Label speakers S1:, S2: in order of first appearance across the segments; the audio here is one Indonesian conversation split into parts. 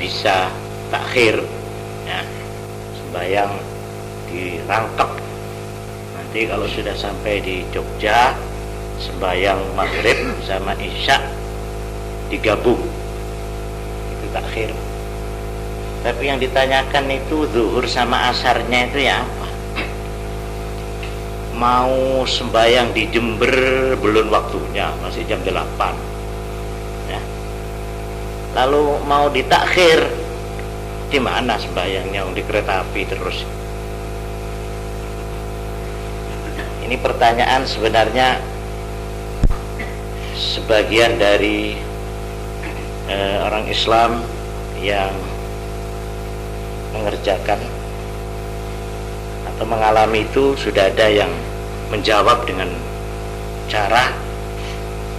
S1: bisa takhir, ya, sembahyang dirangkap. Nanti kalau sudah sampai di Jogja, sembahyang maghrib sama isya digabung, itu takhir. Tapi yang ditanyakan itu zuhur sama asarnya itu ya apa? Mau sembahyang di Jember belum waktunya, masih jam 8, ya. Lalu mau ditakhir, di mana sembahyangnya? Di kereta api terus. Ini pertanyaan sebenarnya sebagian dari orang Islam yang mengerjakan atau mengalami itu sudah ada yang menjawab dengan cara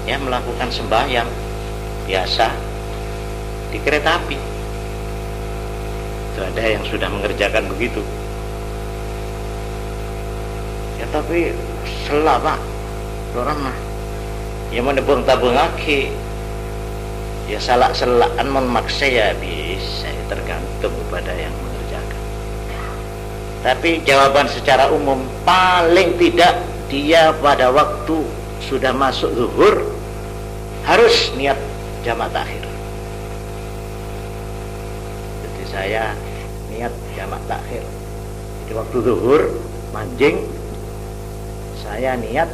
S1: ya melakukan sembahyang biasa di kereta api. Itu ada yang sudah mengerjakan begitu. Ya tapi salah Pak, orang mah ya menebung tabung lagi, ya salah-salahan memaksa ya bisa, tergantung kepada yang mengerjakan. Tapi jawaban secara umum, paling tidak dia pada waktu sudah masuk zuhur harus niat jamak takhir. Jadi saya niat jamak takhir. Jadi waktu zuhur mancing, saya niat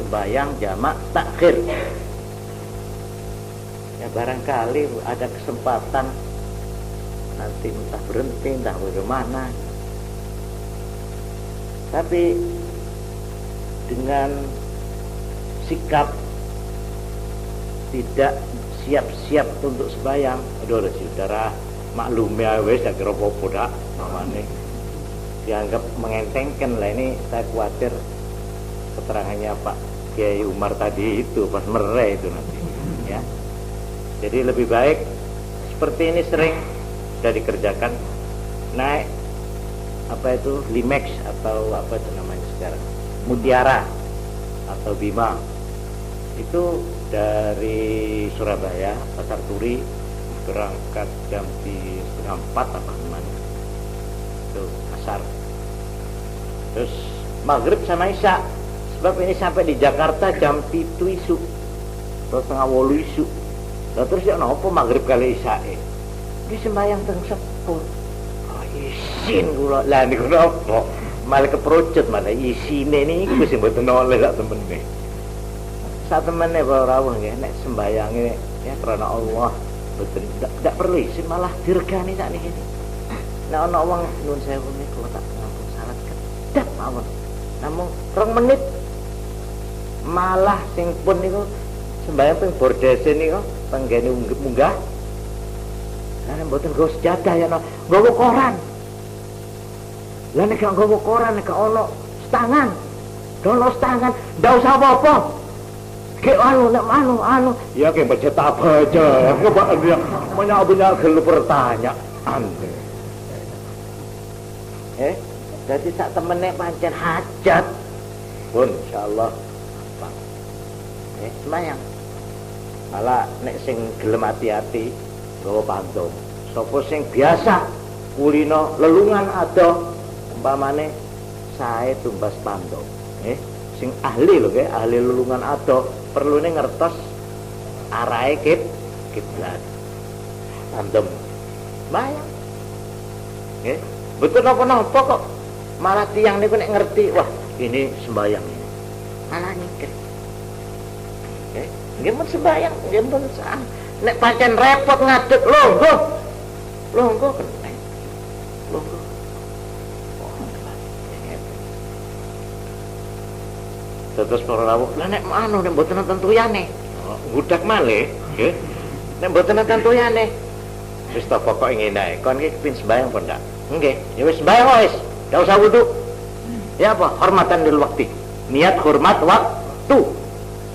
S1: sembahyang jamak takhir. Ya barangkali ada kesempatan nanti entah berhenti, entah bagaimana. Tapi dengan sikap tidak siap-siap untuk sembahyang, aduh saudara maklum ya wes tak kira apa dak namanya dianggap mengentengkan lah. Ini saya khawatir keterangannya Pak Kiai Umar tadi itu pas merai itu nanti, ya. Jadi lebih baik seperti ini sering sudah dikerjakan, naik apa itu Limex atau apa itu namanya sekarang, Mutiara atau Bima, itu dari Surabaya Pasar Turi berangkat jam 3:30 apa gimana itu asar, terus maghrib sama isya. Sebab ini sampai di Jakarta jam 7 isu atau 7:30 isu. Lah terus ya napa maghrib kali isya di sembahyang teng sepur. Isin kula lah niku napa malah keprojot malah isine niku wis mboten oleh sak temene. Sak temene para rawuh nggih nek sembayange ya karena Allah mboten ndak perlu isin, malah diregani sak niki. Nek ana wong nuwun sewu niku tak ngampun salat kedap mawon. Namung 2 menit malah sing pun niku sembahyang ping bordesen niku tenggene munggah. Lah mboten nggo sejadah ya nggawa koran. Lah nek gak nggawa koran nek ono setangan. Dono setangan, ndak usah apa-apa. Ke nek anu ya ke baca baca. Banyak gelu pertanyaan. Jadi sak temene pancen hajat. Pun insyaallah Bang. Semayang. Malah nek sing gelem ati-ati nggawa pantun. Sapa sing biasa kulino lelungan ada umpamane sae tumbas pantun. Sing ahli lho nggih, ahli lelungan ada perlune ngertos arahe kiblat. Pantun. Semayang. Nggih. Betul napa-napa kok malah tiang niku nek ngerti, wah ini sembahyang ini. Malah nyingkir. Nggih mun sembahyang, nggih mun sah. Nek pancen repot ngadeg longgo. Longgo kena. Longgo. Terus para rawuh, lah nek anu nek mboten nonton tuyane. Ngudak malih, nggih. Nek mboten nonton tuyane. Wis ta pokoke ngene ae. Kon iki pin sembahyang apa ndak? Nggih, ya wis sembahyang wis. Enggak usah wudu. Ya apa? Hormatan lil waktu. Niat hormat waktu.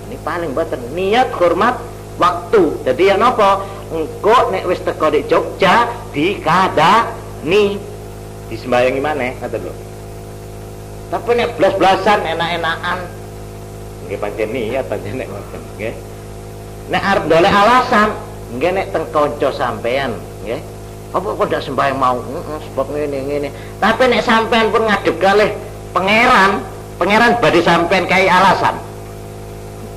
S1: Ini paling mboten niat hormat waktu. Jadi ya napa? Engko nek wis teko di Jogja dikadani disembayangi maneh ngoten lho. Tapi nek blas-blasan enak-enakan nggih pancen niat pancen nek ngoten nggih. Nek arep golek alasan nggih nek teng kanca sampean nggih. Apa kok ndak sembahyang mau? Sebab ngene. Tapi nek sampean pun ngadep kalih pangeran badhe sampean kai alasan.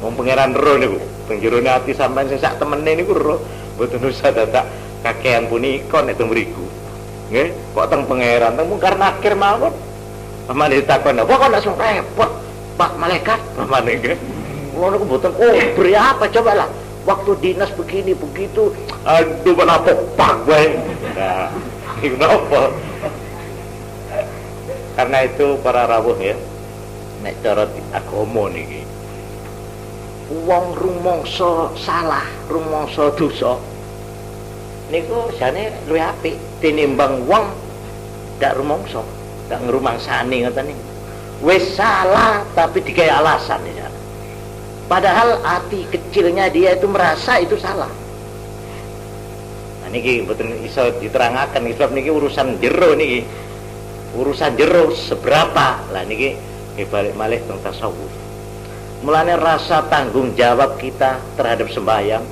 S1: Wong pangeran ro niku, teng jerone ati sampean sing sak temene niku ro, mboten usah dadak kakean punika nek teng mriku. Nggih, kok teng pangeran, teng mungkar nakir mawon. Pamane ditakon, "Apa kok ndak repot, Pak Malaikat?" Pamane nggih. Kula niku mboten beri apa coba lah. Waktu dinas begini begitu, aduh kenapa pak gue? Nah, kenapa? Karena itu para rawuh ya, nek cara agama niki, wong rumangsa salah, rumangsa dosa, niku jane luwih apik tinimbang wong ndak rumangsa, ndak ngrumangsani ngoten niku. Wis salah tapi digawe alasan ya. Padahal hati kecilnya dia itu merasa itu salah. Nah niki mboten iso diterangaken sebab niki urusan jero niki. Urusan jero seberapa? Lah niki balik malih teng tasawuf. Mulane rasa tanggung jawab kita terhadap sembahyang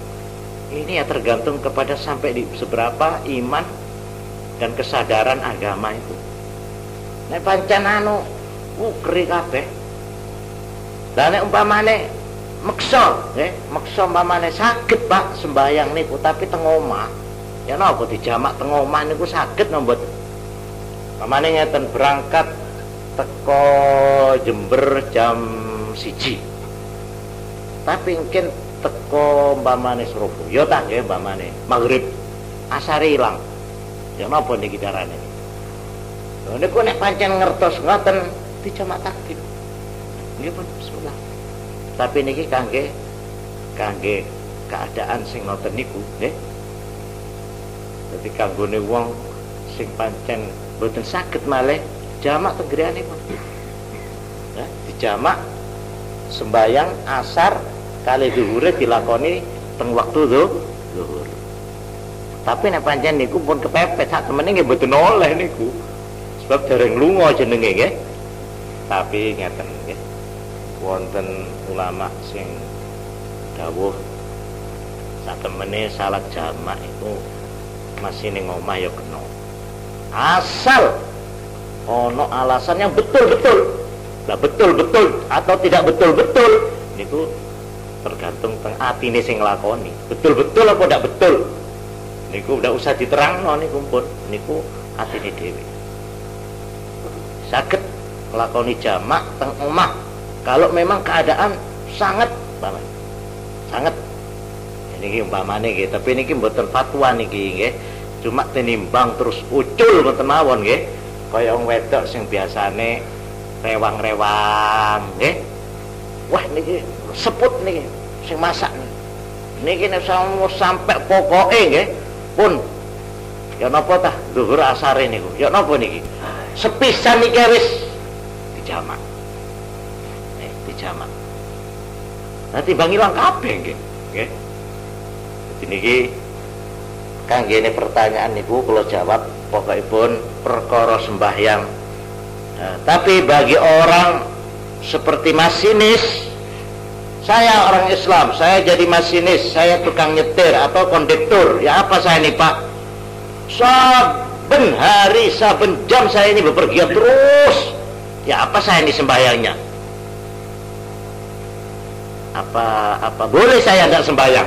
S1: ini ya tergantung kepada sampai di seberapa iman dan kesadaran agama itu. Nek pancen anu keri kabeh. Lah nek umpamane maksa umpamane saged Pak sembahyang niku tapi teng omah. Ya napa dijamak teng omah niku saged napa mboten? Umpamane ngeten berangkat teko Jember jam 1. Tapi mungkin teko umpamane Surabaya ta nggih umpamane maghrib asar ilang. Ya napa niki carane? Lha niku nek pancen ngertos ngoten dijamak takdim. Nggih pun bismillah. Tapi niki kangge keadaan sing ngoten niku nggih. Dadi kanggone wong sing pancen boten saged malih jamak tenggriane pun. Nah, dijamak sembayang asar kali zuhure dilakoni teng waktu zuhur. Tapi nek pancen niku pun kepepet sak temene nggih boten oleh niku. Sebab dereng lunga jenenge nggih. Tapi ngeten nggih. Wonten ulama sing dawuh satemene salat jamak itu masih ning omah ya kena. Asal ono alasan yang betul-betul. Lah betul-betul atau tidak betul-betul niku tergantung teng atine sing nglakoni. Betul-betul apa ndak betul? Niku ndak usah diterangno niku pun. Niku atine dhewe. Saged nglakoni jamak teng omah. Kalau memang keadaan sangat ini umpamane nggih, tapi niki mboten fatwa niki nggih. Cuma tinimbang terus ucul mboten mawon nggih. Kaya wong wedok sing biasane rewang-rewang nggih. Wah niki seput niki sing masak niki nek sampai pokoke nggih pun ya napa tah zuhur asare niku. Ya napa niki? Sepisan niki wis dijamak. Jamak. Nanti bang ilang kabeh nggih. Nggih. Dadi niki kanggene pertanyaan niku kula jawab pokokipun perkara sembahyang. Nah, tapi bagi orang seperti masinis, saya orang Islam, saya jadi masinis, saya tukang nyetir atau kondektur, ya apa saya nih Pak? Saben hari, saben jam saya ini bepergian terus. Ya apa saya ini sembahyangnya? Apa boleh saya tidak sembahyang?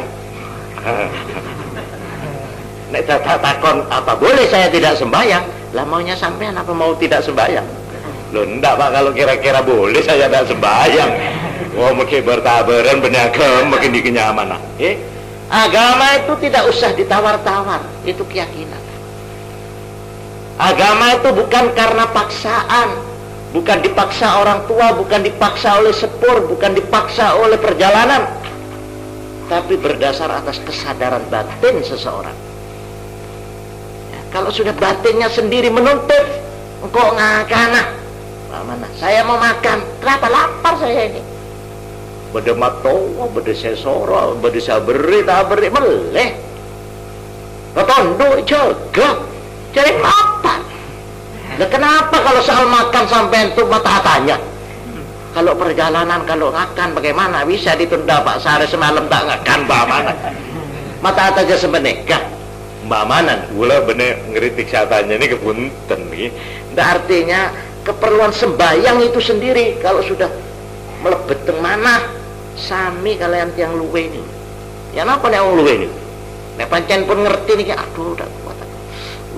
S1: Nek takon apa boleh saya tidak sembahyang? Lah maunya sampean apa mau tidak sembahyang? Loh enggak Pak, kalau kira-kira boleh saya tidak sembahyang. Wah mungkin bertabaran berniaga makin dikenyaman. Agama itu tidak usah ditawar-tawar, itu keyakinan. Agama itu bukan karena paksaan. Bukan dipaksa orang tua, bukan dipaksa oleh sepur, bukan dipaksa oleh perjalanan, tapi berdasar atas kesadaran batin seseorang. Ya, kalau sudah batinnya sendiri menuntut, engkau ngakana, mana? Saya mau makan, kenapa lapar saya ini? Beda matowa, beda sesoro, beda saberi, taberi, meleh. Ketondo jaga, cari lapar. Nah, kenapa kalau soal makan sampai itu mata tanya? Kalau perjalanan, kalau makan bagaimana? Bisa ditunda Pak, sehari semalam tak makan bagaimana? Mata aja semenegah. umpamanan kula bener ngeritik satanya ini kepunten nggih. Ndak artinya keperluan sembahyang itu sendiri kalau sudah melebet teng manah sami kalian tiang luwe ini. Ya napa nek wong luwe ini? Nek pancen pun ngerti niki aduh dak kuat.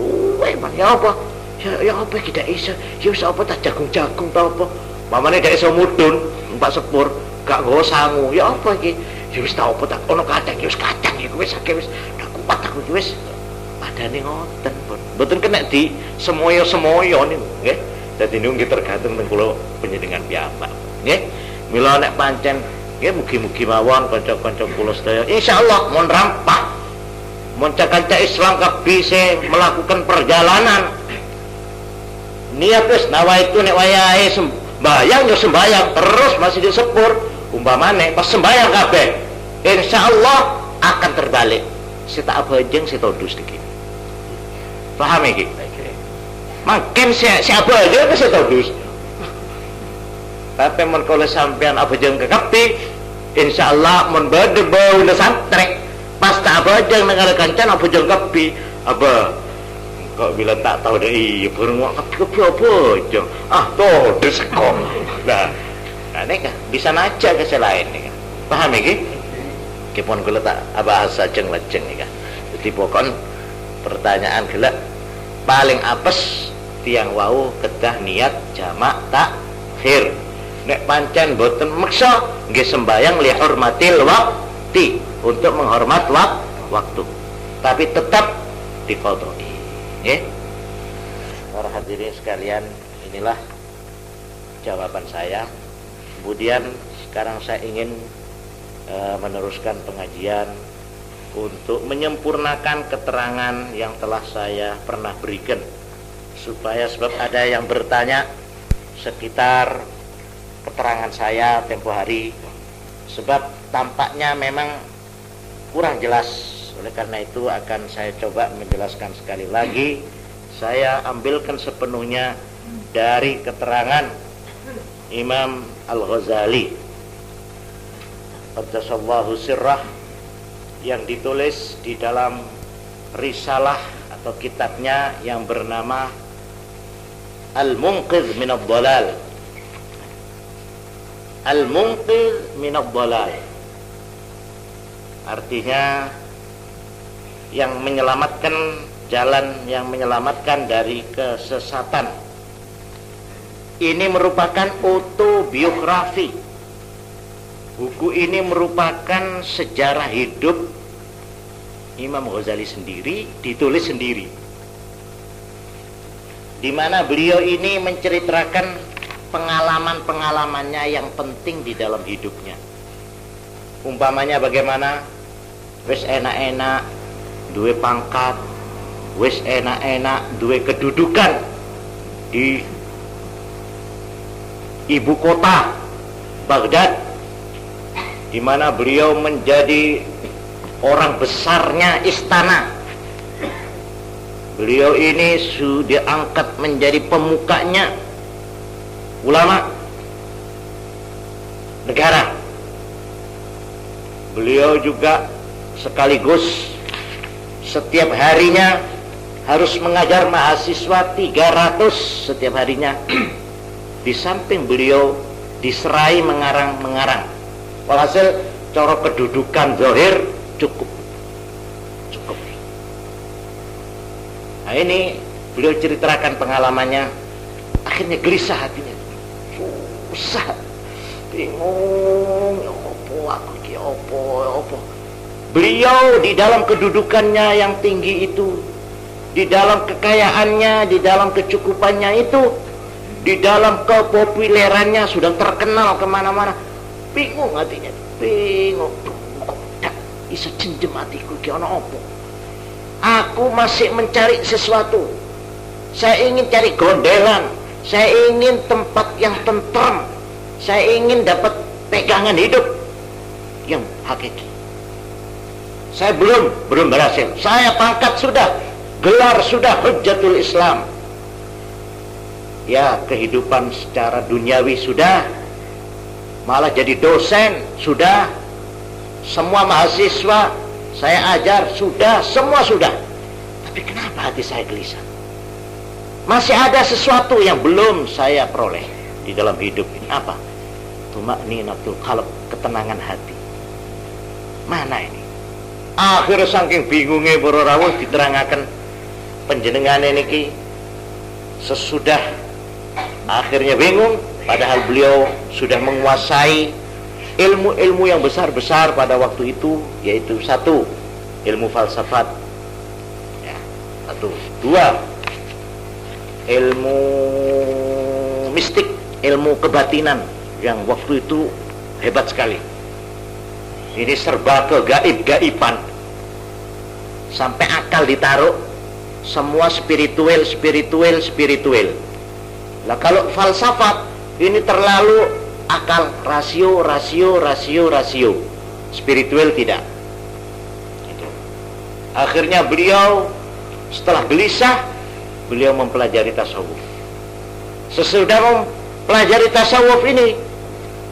S1: Luwe man ya apa? Ya apa kita iso? Ya wis apa tak jagung-jagung ta apa? Mamane dak iso mudhun, Pak Sepur, gak nggawa sangu. Ya apa iki? Ya wis ta apa tak ono kacang, ya wis kacang iku wis akeh wis dak kuat aku wis. Padane ngoten pun. Mboten kena di semoyo-semoyo niku, nggih. Dadi niku nggih tergantung teng kula panjenengan piyambak. Nggih. Mila nek pancen nggih mugi-mugi mawon kanca-kanca kula sedaya insyaallah mon rampah. Mon kanca Islam kabeh melakukan perjalanan. Niat wis nawaitu nek wayahe sembayang ya sembayang terus masih di sepur. Umpamane pas sembayang kabeh insyaallah akan terbalik. Sita abajeng sita dus iki. Paham iki? Makin si abajeng ke sita dus. Tapi mun kalau sampean abajeng ke kapi insyaallah mun bade bau na santrek pas tak abajeng negara kancan abajeng kapi aba kok bilang tak tahu deh iya burung kapi abajeng tuh desekong nah ini kan bisa naja ke selain nih kan paham iki? Kipun kula tak bahasa jeng-lejeng nih kan jadi pokon pertanyaan gila paling apes tiang wau kedah niat jamak takhir nek pancen boten meksa nggih sembayang li hormatil waqti untuk menghormat waktu tapi tetap diqadhi nggih. Para hadirin sekalian, inilah jawaban saya. Kemudian sekarang saya ingin meneruskan pengajian untuk menyempurnakan keterangan yang telah saya pernah berikan supaya sebab ada yang bertanya sekitar keterangan saya tempo hari sebab tampaknya memang kurang jelas. Oleh karena itu akan saya coba menjelaskan sekali lagi. Saya ambilkan sepenuhnya dari keterangan Imam Al-Ghazali qaddasallahu sirrah yang ditulis di dalam risalah atau kitabnya yang bernama Al-Munqidh minadh Dhalal. Al-Munqidh minadh Dhalal artinya yang menyelamatkan jalan, yang menyelamatkan dari kesesatan. Ini merupakan autobiografi. Buku ini merupakan sejarah hidup Imam Ghazali sendiri, ditulis sendiri, di mana beliau ini menceritakan pengalaman-pengalamannya yang penting di dalam hidupnya. Umpamanya bagaimana wis enak-enak duwe pangkat, wis enak-enak duwe kedudukan di ibu kota Baghdad, di mana beliau menjadi orang besarnya istana. Beliau ini sudah diangkat menjadi pemukanya ulama negara. Beliau juga sekaligus setiap harinya harus mengajar mahasiswa 300 setiap harinya. Di samping beliau diserai mengarang-mengarang. Walhasil cara kedudukan zahir cukup. Nah ini beliau ceritakan pengalamannya. Akhirnya gelisah hatinya, susah, bingung, aku iki apa. Beliau di dalam kedudukannya yang tinggi itu, di dalam kekayaannya, di dalam kecukupannya itu, di dalam kepopulerannya sudah terkenal kemana-mana. Bingung hatinya, bingung. Kok tak bisa cenjem hatiku ki ana apa? Aku masih mencari sesuatu. Saya ingin cari gondelan. Saya ingin tempat yang tentram. Saya ingin dapat pegangan hidup yang hakiki. Saya belum berhasil. Saya pangkat sudah, gelar sudah, hujjatul Islam. Ya, kehidupan secara duniawi sudah, malah jadi dosen sudah, semua mahasiswa saya ajar sudah, semua sudah. Tapi kenapa hati saya gelisah? Masih ada sesuatu yang belum saya peroleh di dalam hidup ini. Apa? Tuma'ninatul qalb, ketenangan hati. Mana ini? Akhirnya saking bingungnya para rawuh diterangaken panjenengane niki sesudah akhirnya bingung, padahal beliau sudah menguasai ilmu-ilmu yang besar-besar pada waktu itu, yaitu satu, ilmu falsafat, ya, satu, dua, ilmu mistik, ilmu kebatinan yang waktu itu hebat sekali. Ini serba kegaib-gaiban, sampai akal ditaruh, semua spiritual. Lah kalau falsafat ini terlalu akal, rasio, spiritual tidak. Itu. Akhirnya beliau setelah gelisah, beliau mempelajari tasawuf. Sesudah mempelajari tasawuf ini,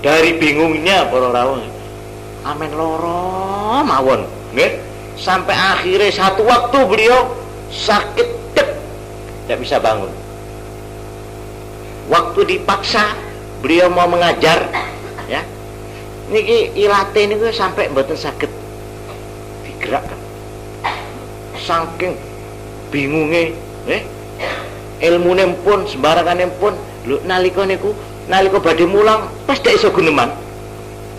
S1: dari bingungnya para rawuh, amen loro mawon, nggih. Sampai akhirnya satu waktu beliau sakit tidak bisa bangun. Waktu dipaksa beliau mau mengajar, ya, niki ilate niku sampai mboten saged digerakkan. Saking bingungnya, ilmune pun sembarangane pun, lho nalika niku nalika badhe mulang pas dak iso guneman.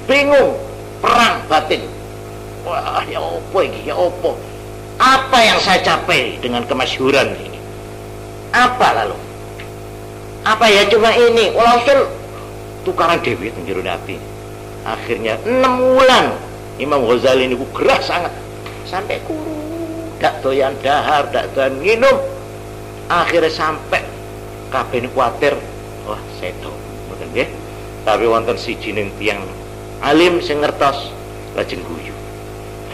S1: Bingung, perang batin. Wah, ya opo iki, ya opo? Apa yang saya capai dengan kemasyhuran ini? Apa lalu? Apa ya cuma ini? Walhasil tukaran dewi tenjero hati. Akhirnya 6 bulan Imam Ghazali ini gerah sangat, sampai kuru, dak doyan dahar, dak doyan minum. Akhirnya sampai kabeh kuwatir, wah sedo, mboten nggih. Tapi wonten siji ning tiyang alim sing ngertos lajeng guyu.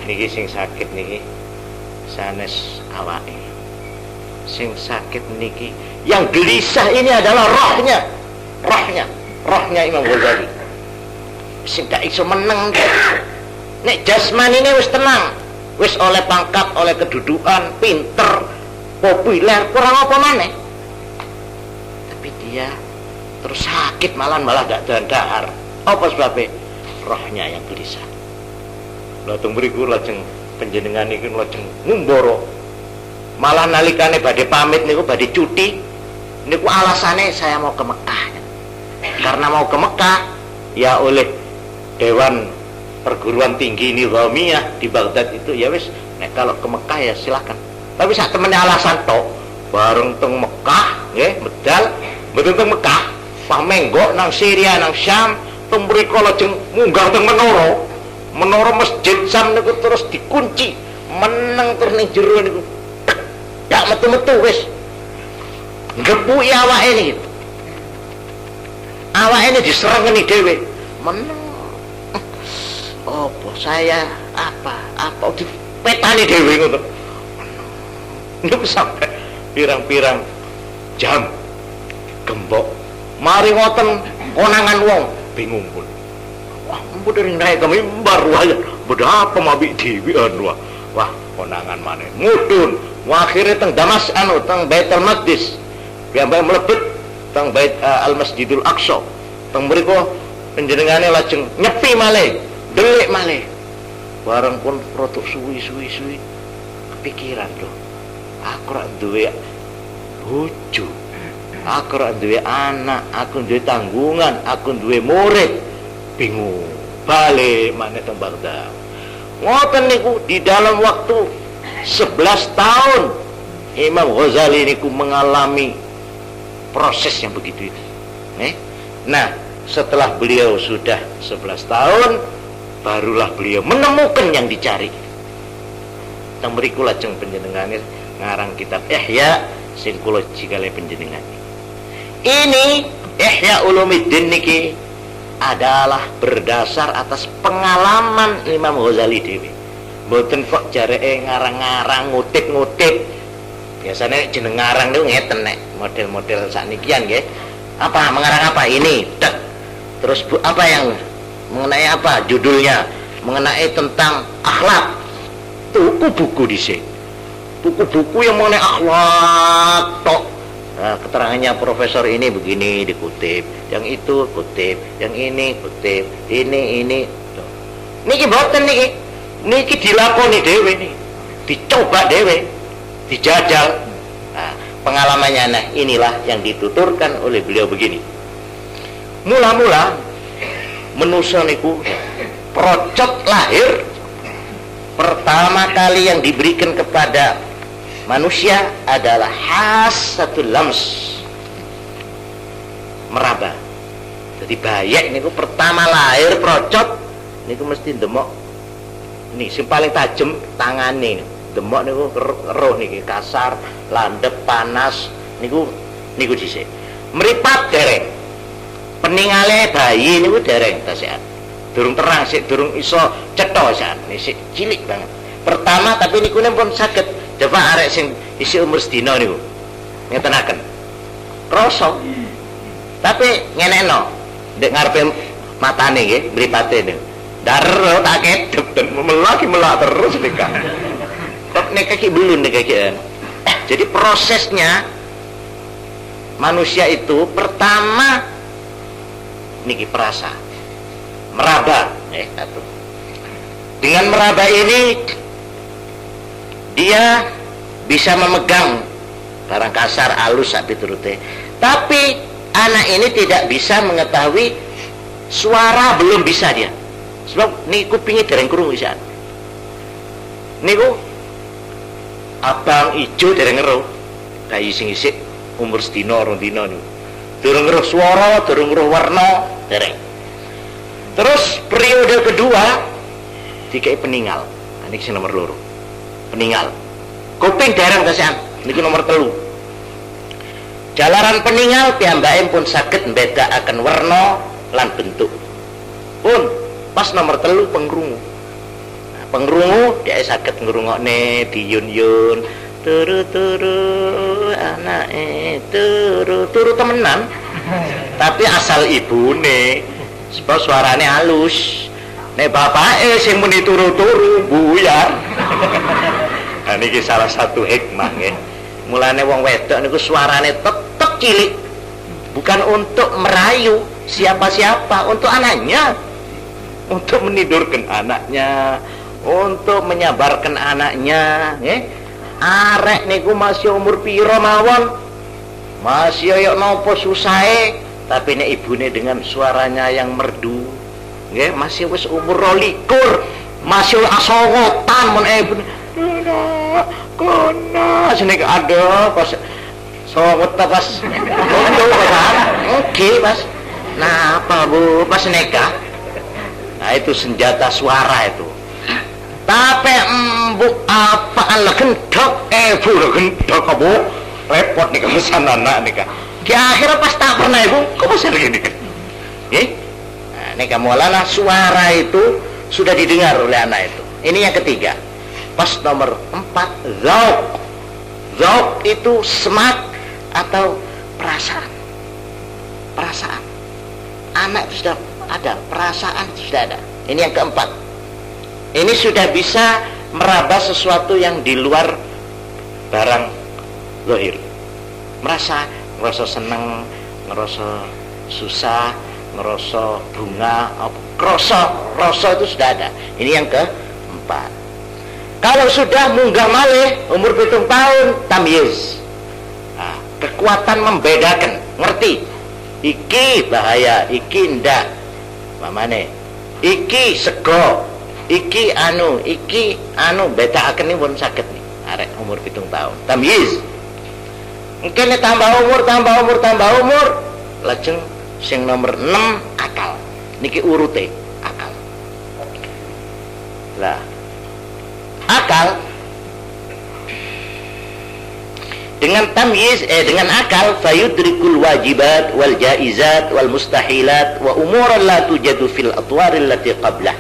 S1: Niki sing sakit niki sanes awake. Sing sakit niki, yang gelisah ini adalah rohnya Imam Ghazali. Sing dak iso meneng. Nek jasmani ini wis tenang, wis oleh pangkat, oleh kedudukan, pinter, populer, kurang apa maneh. Tapi dia terus sakit malah gak dahar. Apa sebabnya? Rohnya yang gelisah. Latung beriku lajeng panjenengan iki lajeng ngumbara. Malah nalikane badhe pamit niku badhe cuti, niku alasane saya mau ke Mekah. Karena mau ke Mekah ya oleh Dewan Perguruan Tinggi Nizamiyah di Baghdad itu, ya wis nek kalau ke Mekah ya silakan. Tapi sak temene alasan tok bareng teng Mekah nggih medal mboten teng Mekah, pamenggok nang Syria nang Syam, teng mriku lajeng munggah teng menara masjid Syam niku terus dikunci, meneng terus ning jero niku. Dak metu-metu wis. Ngepuki awake niki. Awake ini diserengeni dhewe. Meneng. Apa saya apa dipetani dhewe ngono. Niku sampai pirang-pirang jam gembok. Mari ngoten konangan wong bingung pun. Wah, mbok dari naik ke mimbar wae. Bedapa mabik dhewe anu. Wah, konangan maneh. Mudun. Wah, akhirnya teng Damas teng Baitul Maqdis. Piyambak mlebet teng Bait Al-Masjidul Aqsa. Teng mriku panjenengane lajeng nyepi malih, delik malih. Bareng pun produk suwi kepikiran lho. Aku ora duwe bojo. Aku ora duwe anak, aku duwe tanggungan, aku duwe murid. Bingung. Balik maneh teng Baghdad. Ngoten niku di dalam waktu 11 tahun Imam Ghazali niku mengalami proses yang begitu itu. Nah, setelah beliau sudah 11 tahun, barulah beliau menemukan yang dicari. Teng mriku lajeng panjenengane ngarang kitab Ihya sing kula jigale panjenengan. Ini Ihya Ulumuddin niki adalah berdasar atas pengalaman Imam Ghazali dhewe. Mboten kok jareke ngarang-ngarang ngutip-ngutip. Biasanya jeneng ngarang niku ngeten nek model-model saknikian nggih. Apa mengarang apa ini? Tek. Terus apa yang mengenai apa judulnya? Mengenai tentang akhlak. Tuku buku dhisik. buku-buku yang mengenai akhlak tok. Nah, keterangannya profesor ini begini dikutip, yang itu kutip, yang ini kutip, ini niki boten niki dilakoni dhewe nih, dicoba dhewe, dijajal. Nah, pengalamannya, nah inilah yang dituturkan oleh beliau begini. Mula-mula manusia niku procot lahir, pertama kali yang diberikan kepada manusia adalah hasatul lams, meraba. Jadi bayek niku pertama lahir procot niku mesti demok. Nih sing paling tajem tangane. Demok niku roh niki kasar, landep, panas niku dhisik. Mripat dereng. Peningale bayi niku dereng tasekan. Durung terang sik, durung iso cetha sak. Sik cilik banget. Pertama tapi niku pun saged coba arek sing isi umur sedina niku ngetenaken krasa tapi ngenekno ndek ngarepe matane nggih mripate niku dar tak kedep dan melak terus nika kok nek iki belum nek iki. Jadi prosesnya manusia itu pertama niki perasa meraba satu. Dengan meraba ini dia bisa memegang barang kasar, halus, sapi turute. Tapi anak ini tidak bisa mengetahui suara, belum bisa dia. Sebab ini kupingnya dereng krungu pisan. Niku abang ijo dereng ngeruh. Kayak sing isik umur sedina rong dina niku. Durung ngeruh suara, durung ngeruh warna, dereng. Terus periode kedua dikai peninggal. Ini sing nomor loro. Peninggal kuping dereng kasean niki nomor 3. Jalaran peninggal piyambake pun saged mbedakaken werna lan bentuk pun pas nomor 3 pengrungu. Nah, pengrungu dia saged ngrungokne diyun-yun turu anake turu temenan tapi asal ibune sebab suarane halus. Nek bapake sing muni turu-turu buyar. Nah niki salah satu hikmah nggih. Mulane wong wedok niku suarane tetep cilik. Bukan untuk merayu siapa-siapa, untuk anaknya. Untuk menidurkan anaknya, untuk menyabarkan anaknya, nggih. Arek niku masih umur pira mawon? Masih kaya napa susahe, tapi nek ibune dengan suaranya yang merdu, nggih, masih wis umur 22, masih asongotan mun ibune. Kona seneng ada pas sawet pas untuk oke pas nah apa bu pas nikah. Nah itu senjata suara itu. Tapi bu apaan lah gendok bu gendok bu repot nih kalau sana anak nikah. Di akhirnya pas tak pernah ibu kok masih begini kan? Nah nikah mulanya suara itu sudah didengar oleh anak itu. Ini yang ketiga. Pas nomor 4 zauk. Zauk itu semak atau perasaan. Perasaan. Anak itu sudah ada, perasaan itu sudah ada. Ini yang keempat. Ini sudah bisa meraba sesuatu yang di luar barang zahir. Ngerasa seneng, ngerasa susah, ngerasa bunga, rasa itu sudah ada. Ini yang keempat. Kalau sudah munggah malih umur 7 tahun tamyiz. Nah, kekuatan membedakan, ngerti. Iki bahaya, iki ndak. Mamane. Iki sego, iki anu bedakaken pun saged nih. Arek umur 7 tahun. Tamyiz. Mungkin tambah umur, lajeng sing nomor 6 akal. Niki urute akal. Lah akal dengan tamyiz dengan akal fayudrikul wajibat wal jaizat wal mustahilat wa umuran la tujadu fil atwaril lati qablah.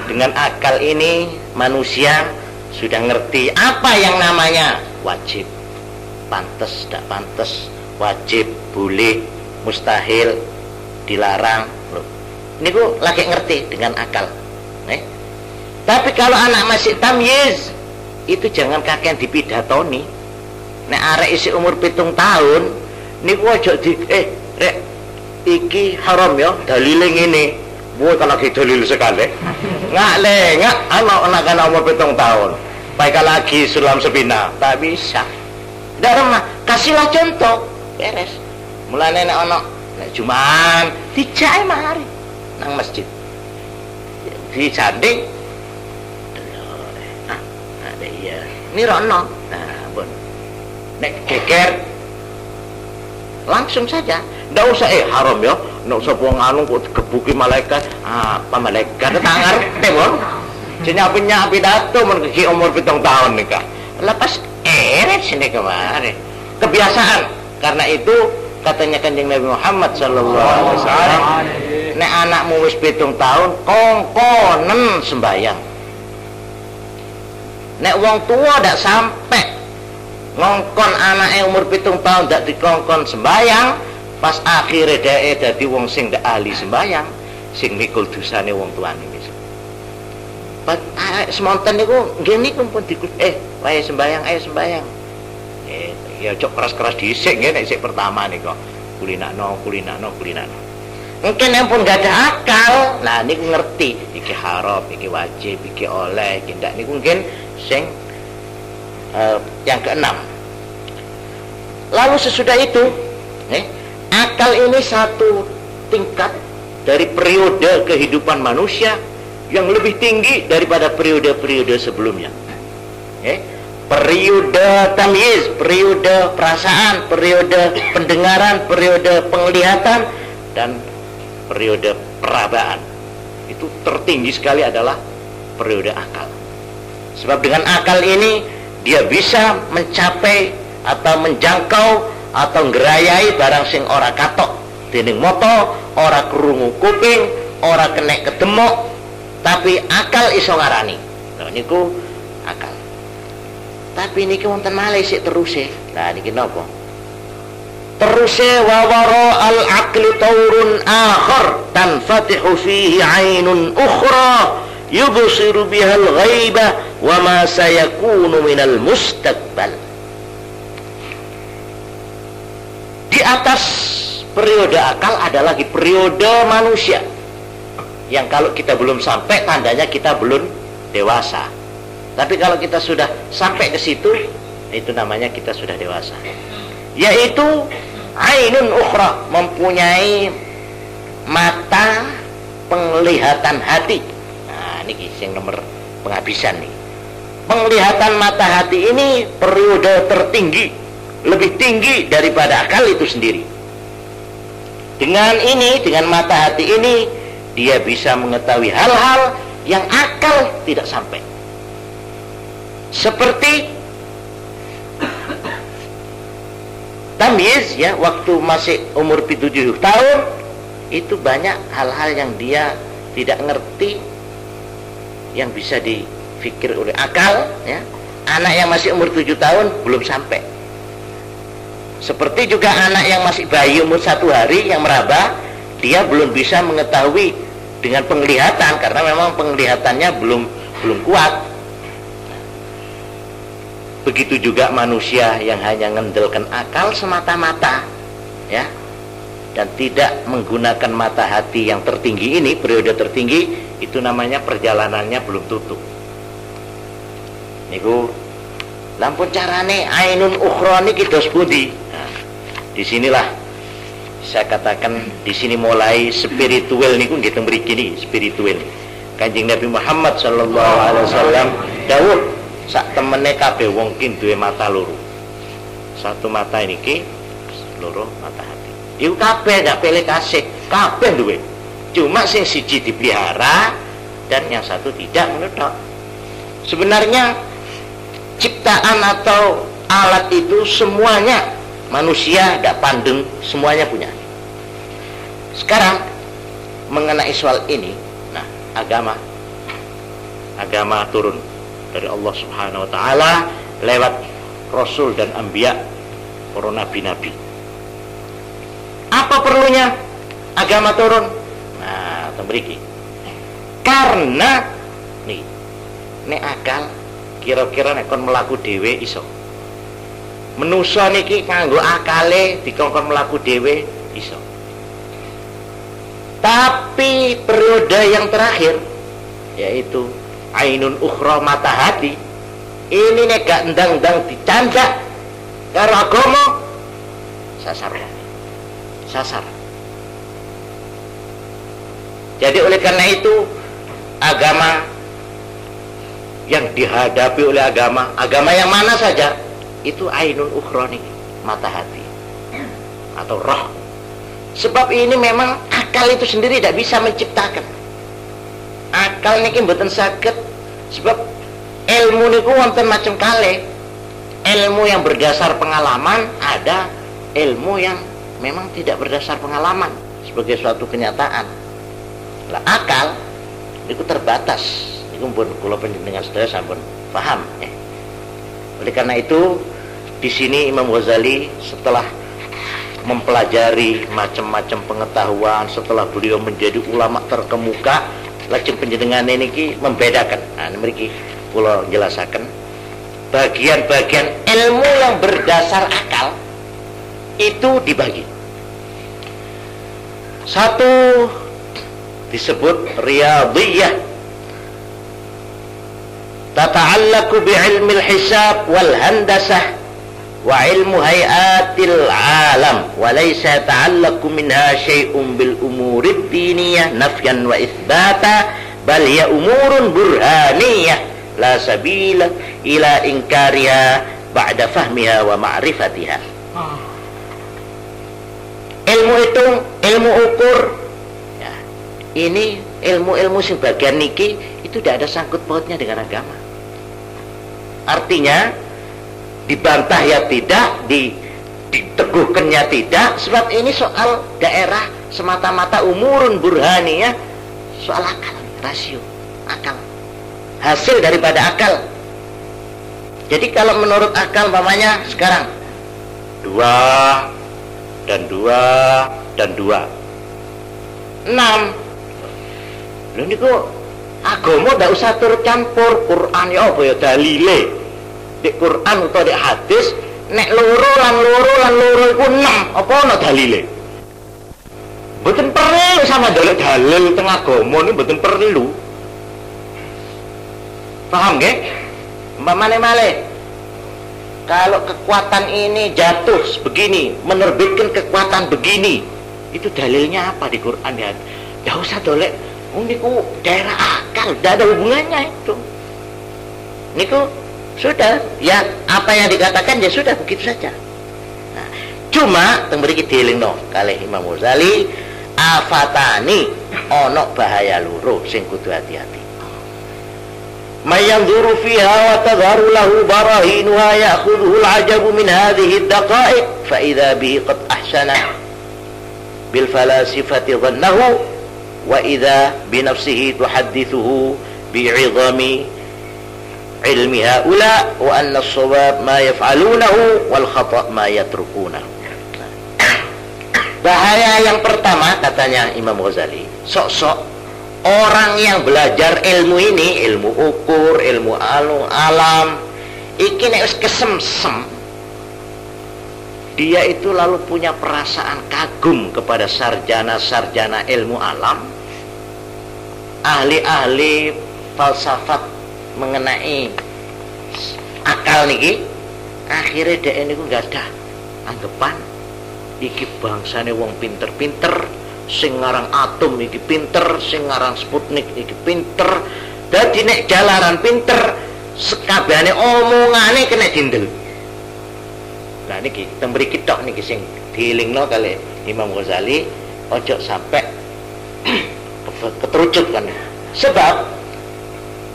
S1: Dengan akal ini manusia sudah ngerti apa yang namanya wajib, pantas, tidak pantas, wajib, boleh, mustahil, dilarang. Ini ku lagi ngerti dengan akal. Tapi kalau anak masih tamyiz, itu jangan kakean dipidatoni. Nek arek isi umur 7 tahun niku aja di rek iki haram ya dalile ngene. Buat lagi dalil sekali. Ngak anak umur 7 tahun. Baik lagi sulam sepina, tak bisa. Darah kasihlah contoh, beres. Mulane nek ana nek Jumaan dijae mari nang masjid. Dicanding. Ada iya. Ini rono. Nah, pun. Nek geger langsung saja. Ndak usah haram ya. Ndak usah wong anu kok digebuki malaikat. Apa malaikat tak ngerti, Bang. Jenenge pidato men iki umur 7 tahun nikah. Lepas sini kemarin. Kebiasaan. Karena itu katanya Kanjeng Nabi Muhammad sallallahu alaihi wasallam, nek anakmu wis 7 tahun kongkonen sembayang. Nek wong tua ndak sampai ngongkon anaknya umur 7 tahun ndak dikongkon sembayang, pas akhirnya dhek dadi wong sing ndak ahli sembayang, sing mikul dosane wong tuane wis. Pas semonten niku nggih niku pun dikus wae sembayang, ayo sembayang. Ya cok keras-keras dhisik nggih nek sik pertama niku. Kulinakno. Mungkin yang pun gak ada akal, nah niku ngerti iki haram, iki wajib, iki oleh, iki ndak niku mungkin sing yang keenam. Lalu sesudah itu, akal ini satu tingkat dari periode kehidupan manusia yang lebih tinggi daripada periode-periode sebelumnya. Periode tamyiz, periode perasaan, periode pendengaran, periode penglihatan, dan periode perabaan. Itu tertinggi sekali adalah periode akal. Sebab dengan akal ini dia bisa mencapai atau menjangkau atau ngerayai barang sing ora katok dening moto, ora krungu kuping, ora kenek kedemok, tapi akal iso ngarani. Nah niku akal. Tapi niki wonten malih sik teruse. Lah niki napa? Teruse wa wara al aqli taurun akhar tanfatihu fihi ainun ukhra yubsiru bihal ghaiba wa ma sayakunu minal mustaqbal. Di atas periode akal ada lagi periode manusia yang kalau kita belum sampai tandanya kita belum dewasa. Tapi kalau kita sudah sampai ke situ, itu namanya kita sudah dewasa. Yaitu ainun ukhra, mempunyai mata penglihatan hati. Nah, ini yang nomor penghabisan nih. Penglihatan mata hati ini periode tertinggi, lebih tinggi daripada akal itu sendiri. Dengan ini, dengan mata hati ini, dia bisa mengetahui hal-hal yang akal tidak sampai. Seperti tamyiz ya, waktu masih umur 7 tahun itu banyak hal-hal yang dia tidak ngerti yang bisa difikir oleh akal ya. Anak yang masih umur 7 tahun belum sampai. Seperti juga anak yang masih bayi umur 1 hari yang meraba, dia belum bisa mengetahui dengan penglihatan karena memang penglihatannya belum kuat. Begitu juga manusia yang hanya ngendelkan akal semata-mata ya, dan tidak menggunakan mata hati yang tertinggi ini, periode tertinggi, itu namanya perjalanannya belum tutup. Niku lampun carane ainun ukhra niki dos pundi. Nah, disinilah saya katakan di sini mulai spiritual niku nggih teng mriki niki spiritual. Kanjeng Nabi Muhammad sallallahu alaihi wasallam dawuh sak temene kabeh wong ki duwe mata loro. Satu mata niki loro mata hati. Iku kabeh gak pilih kasih, kabeh duwe. Cuma sing siji dipelihara dan yang satu tidak menurut. Sebenarnya ciptaan atau alat itu semuanya manusia gak pandeng, semuanya punya. Sekarang mengenai soal ini, nah agama turun dari Allah Subhanahu wa taala lewat rasul dan anbiya, para nabi-nabi. Apa perlunya agama turun? Nah, tembriki. Karena nih akal kira-kira nek kon mlaku dhewe iso. Manusa niki nganggo akale dikongkon mlaku dhewe iso. Tapi periode yang terakhir yaitu ainun ukhra, mata hati, ini nek gak ndang-ndang dicandak karo agama sasar. Jadi oleh karena itu agama yang dihadapi oleh agama yang mana saja itu ainun ukhra nih, mata hati atau roh. Sebab ini memang akal itu sendiri tidak bisa menciptakan. Akal niki mboten saged, sebab ilmu niku wonten macam kalih. Ilmu yang berdasar pengalaman, ada ilmu yang memang tidak berdasar pengalaman sebagai suatu kenyataan. Lah akal itu terbatas. Niku pun kula panjenengan sedaya sampun paham. Oleh karena itu di sini Imam Ghazali setelah mempelajari macam-macam pengetahuan, setelah beliau menjadi ulama terkemuka, lajeng panjenengan niki membedakan. Nah, mriki kula jelasaken bagian-bagian ilmu yang berdasar akal itu dibagi. Satu disebut riyadhiyah, tata'allaku bi'ilmil hisab wal handasah wa ilmu hayatil alam wa laysa ta'allaku minha syai'un bil umurid diniyah nafyan wa itsbata bal hiya umurun burhaniyah la sabila ila inkariha ba'da fahmiha wa ma'rifatiha. Ilmu itu ilmu ukur. Ini ilmu-ilmu sebagian niki itu tidak ada sangkut pautnya dengan agama. Artinya dibantah ya tidak, diteguhkannya tidak, sebab ini soal daerah semata-mata umurun burhaniyah, soal akal, rasio, akal, hasil daripada akal. Jadi kalau menurut akal umpamanya sekarang 2 dan 2 dan 2 6. Lho niku agama ndak usah turut campur. Quran ya apa ya dalile. Di Quran utawa di hadis nek loro lan loro iku 6, apa ana dalile? Mboten perlu sama dalil teng agama niku mboten perlu. Paham nggih? Umpamane malih kalau kekuatan ini jatuh begini, menerbitkan kekuatan begini, itu dalilnya apa di Quran ya? Ndak usah dolek niku daerah akal, tidak ada hubungannya itu. Niku sudah, ya apa yang dikatakan ya sudah begitu saja. Nah, cuma mriki dielingno kalih Imam Ghazali, afatani ono bahaya loro sing kudu hati-hati. Mayanzuru fiha wa tadharu lahu barahinuha ya'khudhuhu al-'ajabu min hadhihi ad-daqa'iq fa idza bihi qad ahsana bil falasifati dhannahu wa idza bi nafsihi tuhaddithuhu bi'idhami ilmi haula wa anna as-shawab ma yaf'alunahu wal khata' ma yatrukunahu. Bahaya yang pertama katanya Imam Ghazali, sok-sok orang yang belajar ilmu ini, ilmu ukur, ilmu alam, iki nek wis kesemsem, dia itu lalu punya perasaan kagum kepada sarjana-sarjana ilmu alam, ahli-ahli falsafat mengenai akal niki. Akhirnya dia ini gak ada anggapan iki bangsane wong pinter-pinter, sing ngaran atom iki pinter, sing ngaran Sputnik iki pinter. Dadi nek jalaran pinter, sekabehane omongane kena dindel. Nah niki tembri kitok niki sing dielingno kali Imam Ghazali, ojo sampai keterucut kan. Sebab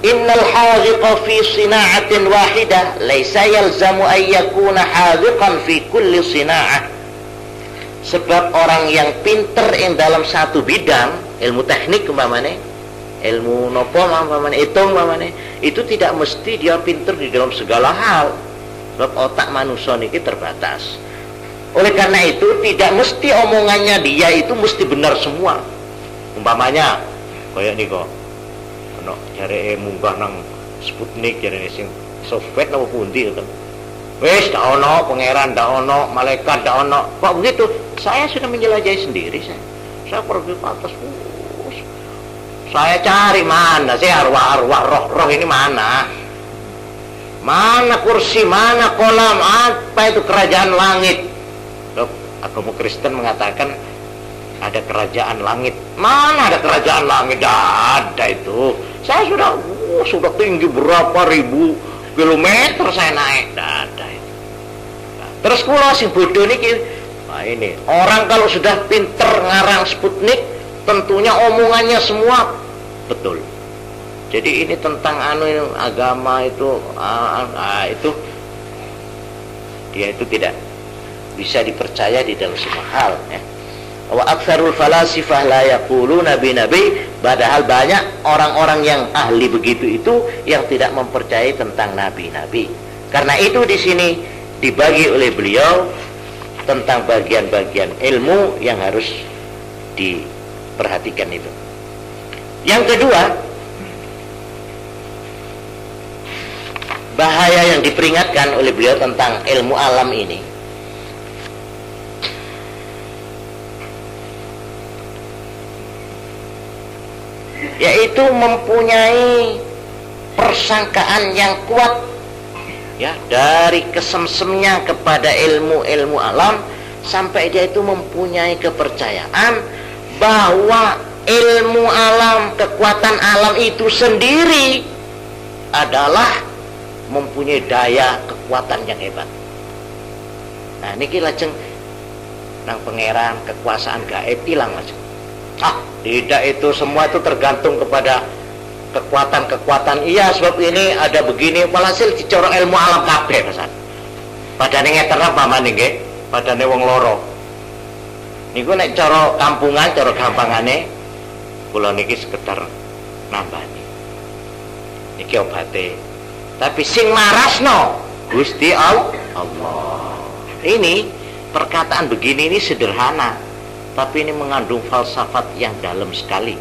S1: innal haziqa fi sina'atin wahidah laisa yalzamu an yakuna haziqan fi kulli sina'ah. Sebab orang yang pinter yang dalam satu bidang, ilmu teknik umpamane, ilmu nopo umpamane, hitung umpamane, itu tidak mesti dia pinter di dalam segala hal. Sebab otak manusia niki terbatas. Oleh karena itu tidak mesti omongannya dia itu mesti benar semua. Umpamanya kayak niko ono jare munggah nang Sputnik jare sing Soviet napa pundi ngoten. Wis ndak ono pangeran, ndak ono malaikat, ndak ono. Kok begitu? Saya sudah menjelajahi sendiri saya pergi ke atas. Saya cari mana sih arwah-arwah roh-roh ini mana? Mana kursi, mana kolam, apa itu kerajaan langit? Loh, agama Kristen mengatakan ada kerajaan langit. Mana ada kerajaan langit? Tidak ada itu. Saya sudah tinggi berapa ribu kilometer saya naik. Tidak ada itu. Nah, terus kula sing bodoh niki. Nah ini orang kalau sudah pinter ngarang Sputnik, tentunya omongannya semua betul. Jadi ini tentang agama itu, itu dia itu tidak bisa dipercaya di dalam semua hal. Ya. Wa aktsarul falasifah la yaquluna nabi, padahal banyak orang-orang yang ahli begitu itu yang tidak mempercayai tentang nabi-nabi. Karena itu di sini dibagi oleh beliau tentang bagian-bagian ilmu yang harus diperhatikan itu. Yang kedua, bahaya yang diperingatkan oleh beliau tentang ilmu alam ini, yaitu mempunyai persangkaan yang kuat ya, dari kesemsemnya kepada ilmu-ilmu alam, sampai dia itu mempunyai kepercayaan bahwa ilmu alam, kekuatan alam itu sendiri adalah mempunyai daya kekuatan yang hebat. Nah niki lajeng nang pangeran kekuasaan gaib hilang aja. Tidak, itu semua itu tergantung kepada kekuatan-kekuatan. Iya, sebab ini ada begini, walhasil dicorok ilmu alam kabeh pesan. Padane ngeten apa maning nggih? Padane wong loro. Niku nek cara kampungan, cara gampangane kula niki sekedar nambani. Niki obate. Tapi sing marasno Gusti Allah. Ini perkataan begini ini sederhana, tapi ini mengandung falsafat yang dalam sekali.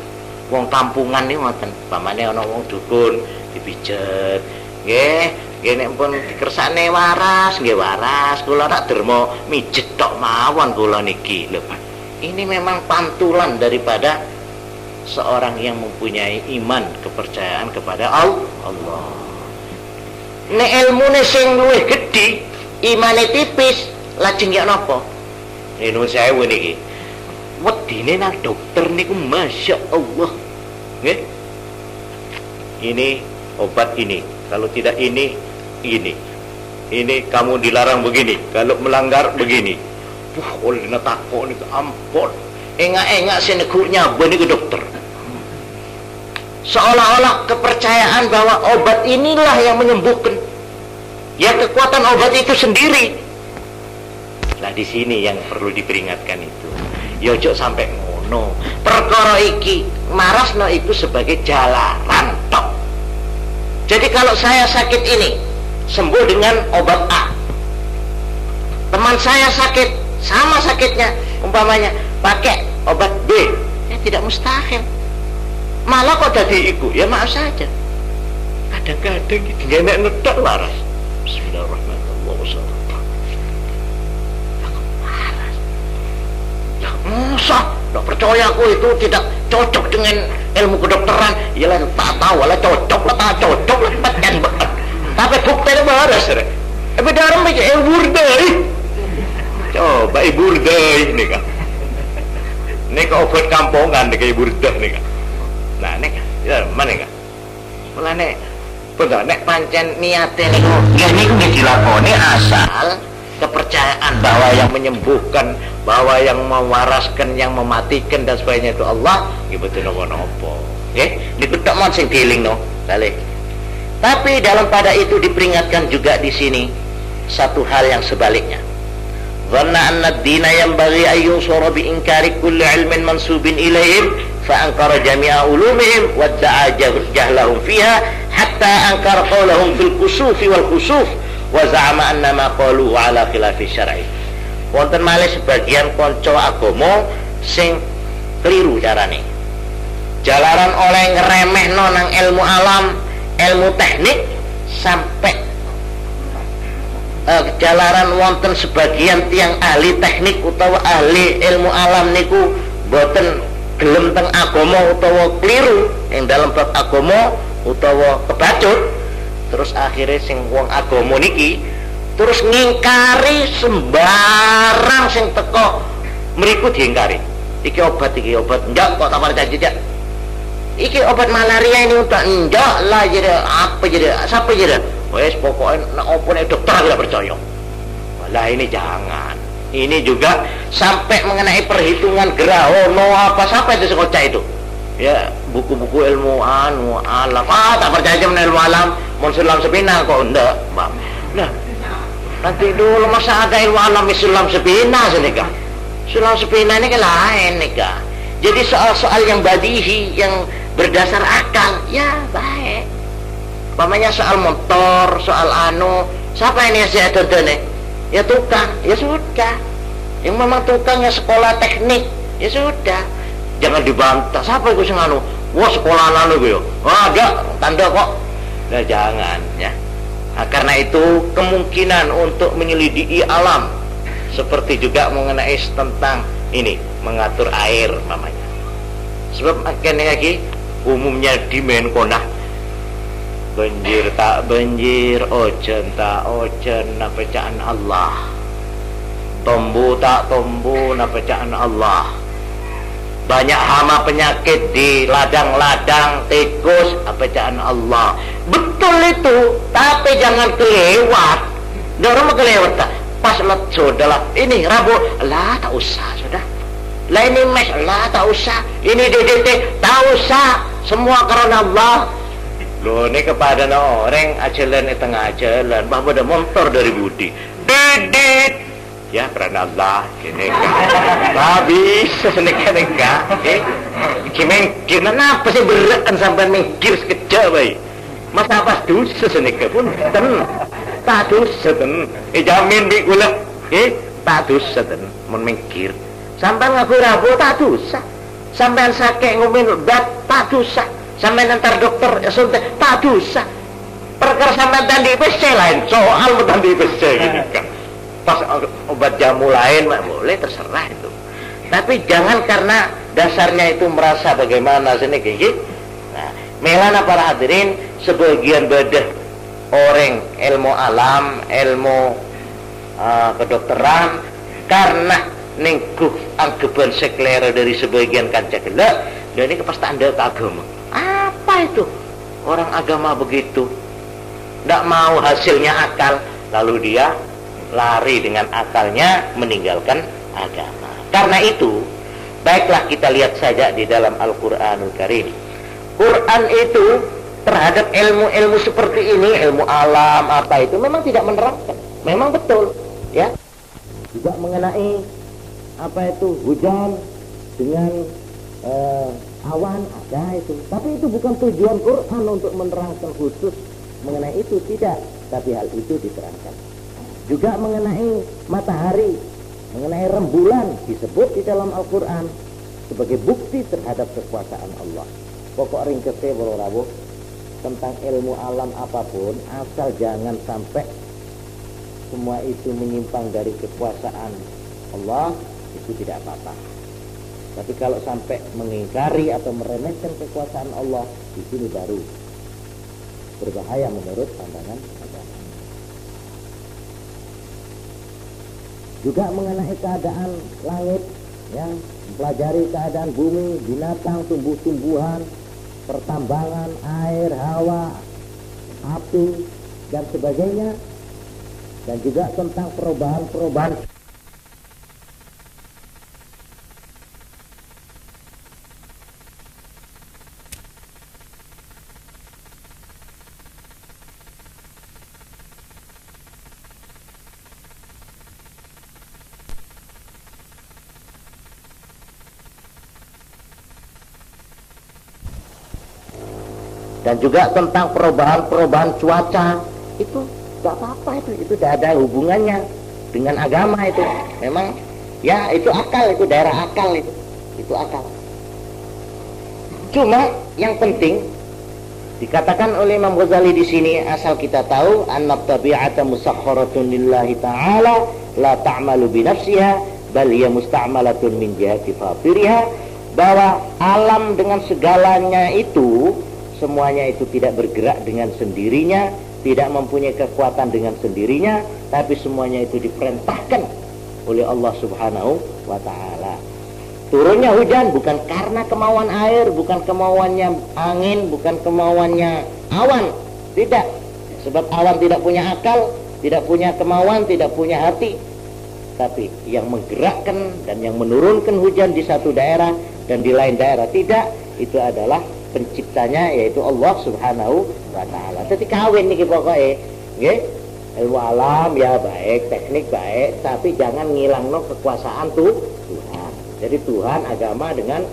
S1: Wong kampungan nih ngoten, pamane ana wong dukun dipijet, nggih, nek pun dikersane waras, nggih waras, kula tak derma mijet tok mawon kula niki. Lho, ini memang pantulan daripada seorang yang mempunyai iman, kepercayaan kepada Allah. Nek ilmune sing luwih gedhi, imane tipis, lajeng ya napa? Nuwun sewu niki. Wedine nang dokter niku masya Allah, nggih. Ini obat ini, kalau tidak ini, ini kamu dilarang begini, kalau melanggar begini. Oleh takok niku ampun, engak-engak senegurnya ben niku dokter. Seolah-olah kepercayaan bahwa obat inilah yang menyembuhkan, ya kekuatan obat itu sendiri. Nah di sini yang perlu diperingatkan itu. Ya ojo sampai ngono. Perkara iki marasno itu sebagai jalaran tok. Jadi kalau saya sakit ini sembuh dengan obat A, teman saya sakit sama sakitnya umpamanya pakai obat B, ya tidak mustahil. Malah kok jadi iku, ya maaf saja. Kadang-kadang gitu nggak nedak waras. Bismillahirrahmanirrahim. Masa tak percaya aku itu tidak cocok dengan ilmu kedokteran? Yalah tak tahu lah cocok lah tak cocok lah paten banget. Tapi buktinya baras. Tapi dalam aja burdai. Coba burdai ini kan. Ini ke obat kampungan nih burdai nih kan. Nah nih ya mana kan? Mulai nih, betul nih pancen niatnya nih. Ya ini nggak dilakoni asal kepercayaan bahwa yang menyembuhkan, bahwa yang mewaraskan, yang mematikan dan sebagainya itu Allah, gitu nopo-nopo. Ini betul mon sing dieling no, balik. Tapi dalam pada itu diperingatkan juga di sini satu hal yang sebaliknya. Dhanna anna ad-dina yanbaghi an yusara bi inkari kulli ilmin mansubin ilaihim fa ankara jami'a ulumihim wa da'a jahlahum fiha hatta ankara qawlahum fil kusufi wal khusuf wa za'ama anna ma qalu ala khilafi syar'i. Wonten malih sebagian kanca agama sing keliru carane. Jalaran oleh ngremehno nang ilmu alam, ilmu teknik sampai
S2: jalaran wonten sebagian tiang ahli teknik utawa ahli ilmu alam niku boten gelem teng agama utawa keliru yang dalam bab agama utawa kebacut, terus akhirnya sing wong agama niki terus ngingkari sembarang sing teko mriku diingkari. Iki obat enggak kok tak percaya tidak. Iki obat malaria ini untuk enggak lah jadi apa jadi siapa jadi wes pokoknya nak opo nek dokter tidak percaya. Lah ini jangan. Ini juga sampai mengenai perhitungan grahono apa sampai itu sekocak itu. Ya buku-buku ilmu alam. Tak percaya aja ilmu alam. Mun sulam sepina kok ndak, Bang. Nah, nanti dulu masa ada ilmu alam sulam sepina senika. Sulam sepina ini kan lain nika. Jadi soal-soal yang badihi yang berdasar akal ya baik. Umpamanya soal motor, soal siapa ini yang saya tonton ya tukang, ya sudah. Yang memang tukangnya sekolah teknik, ya sudah. Jangan dibantah. Siapa itu sing wah sekolah gue yo. Ada tanda kok. Nah jangan ya. Nah, karena itu kemungkinan untuk menyelidiki alam seperti juga mengenai tentang ini mengatur air namanya. Sebab akhirnya lagi umumnya di Menkonah banjir tak banjir, ojen tak ojen, napecaan Allah. Tombu tak tombu, napecaan Allah. Banyak hama penyakit di ladang-ladang, tikus, apecaan Allah. Betul itu, tapi jangan kelewat. Dorong kelewat tak? Pas lot sudahlah. Ini Rabu, lah tak usah sudah. Lah ini mes, lah tak usah. Ini DDT, tak usah. Semua karena Allah. Loh ini kepada orang ajalan di tengah jalan bahwa ada motor dari Budi Didit ya karena Allah gini kan bisa senika-nika gimana apa sih berat sampai mengkir sekejap baik masa pas dosa senika pun tak dosa jamin di ulah tak dosa mengkir sampai ngaku Rabu tak dosa sampai sakit ngumin obat tak dosa sampai nanti dokter suntik tak dosa perkara sampai tadi IPC lain soal tadi IPC gitu kan pas obat jamu lain boleh terserah itu tapi jangan karena dasarnya itu merasa bagaimana sini kayak nah melana para hadirin sebagian bedah orang ilmu alam ilmu kedokteran karena ningguh anggapan sekelera dari sebagian kancah gelap dan ini pas tanda agama. Apa itu? Orang agama begitu tidak mau hasilnya akal lalu dia lari dengan akalnya meninggalkan agama. Karena itu baiklah kita lihat saja di dalam Al-Quranul Karim. Quran itu terhadap ilmu-ilmu seperti ini, ilmu alam apa itu memang tidak menerangkan. Memang betul ya. Juga mengenai apa itu hujan dengan awan ada itu, tapi itu bukan tujuan Quran untuk menerangkan khusus mengenai itu, tidak, tapi hal itu diterangkan juga mengenai matahari, mengenai rembulan disebut di dalam Al-Quran sebagai bukti terhadap kekuasaan Allah. Pokok ringkesnya bro tentang ilmu alam apapun asal jangan sampai semua itu menyimpang dari kekuasaan Allah itu tidak apa-apa. Tapi kalau sampai mengingkari atau meremehkan kekuasaan Allah, di sini baru berbahaya menurut pandangan agama. Juga mengenai keadaan langit, ya, mempelajari keadaan bumi, binatang, tumbuh-tumbuhan, pertambangan, air, hawa, api, dan sebagainya. Dan juga tentang perubahan-perubahan dan juga tentang perubahan-perubahan cuaca itu tidak apa-apa, itu tidak ada hubungannya dengan agama. Itu memang ya itu akal, itu daerah akal, itu akal. Cuma yang penting Dikatakan oleh Imam Ghazali di sini, asal kita tahu anna tabi'ata musakharatun lillahi ta'ala la ta'malu bi nafsiha bal hiya musta'malatun min jihati fatiriha, bahwa alam dengan segalanya itu semuanya itu tidak bergerak dengan sendirinya, tidak mempunyai kekuatan dengan sendirinya, tapi semuanya itu diperintahkan oleh Allah Subhanahu wa ta'ala. Turunnya hujan bukan karena kemauan air, bukan kemauannya angin, bukan kemauannya awan. Tidak. Sebab awan tidak punya akal, tidak punya kemauan, tidak punya hati. Tapi yang menggerakkan dan yang menurunkan hujan di satu daerah dan di lain daerah tidak, itu adalah penciptanya, yaitu Allah Subhanahu wa ta'ala. Jadi kawin nih pokoknya, nggih. Ilmu alam ya baik, teknik baik, tapi jangan ngilangno kekuasaan Tuhan. Jadi Tuhan, agama dengan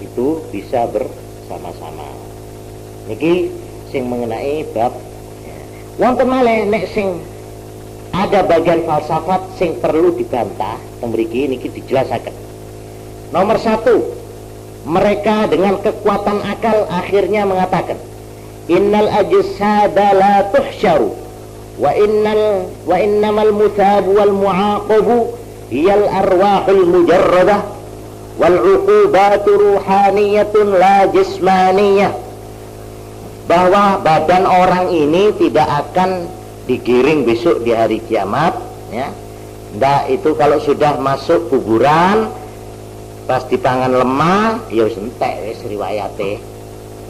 S2: itu bisa bersama-sama. Niki sing mengenai bab. Wonten malih nek sing ada bagian falsafat sing perlu dibantah, mriki niki dijelasaken. Nomor 1, mereka dengan kekuatan akal akhirnya mengatakan, innal ajsada la tuhsyaru wa innamal muthabu wal mu'aqabu hiyal arwahul mujarradah wal uqubatu ruhaniyatun la jismaniyah, bahwa badan orang ini tidak akan digiring besok di hari kiamat, ya. Ndak, itu kalau sudah masuk kuburan pas di tangan lemah ya wis entek wis riwayate.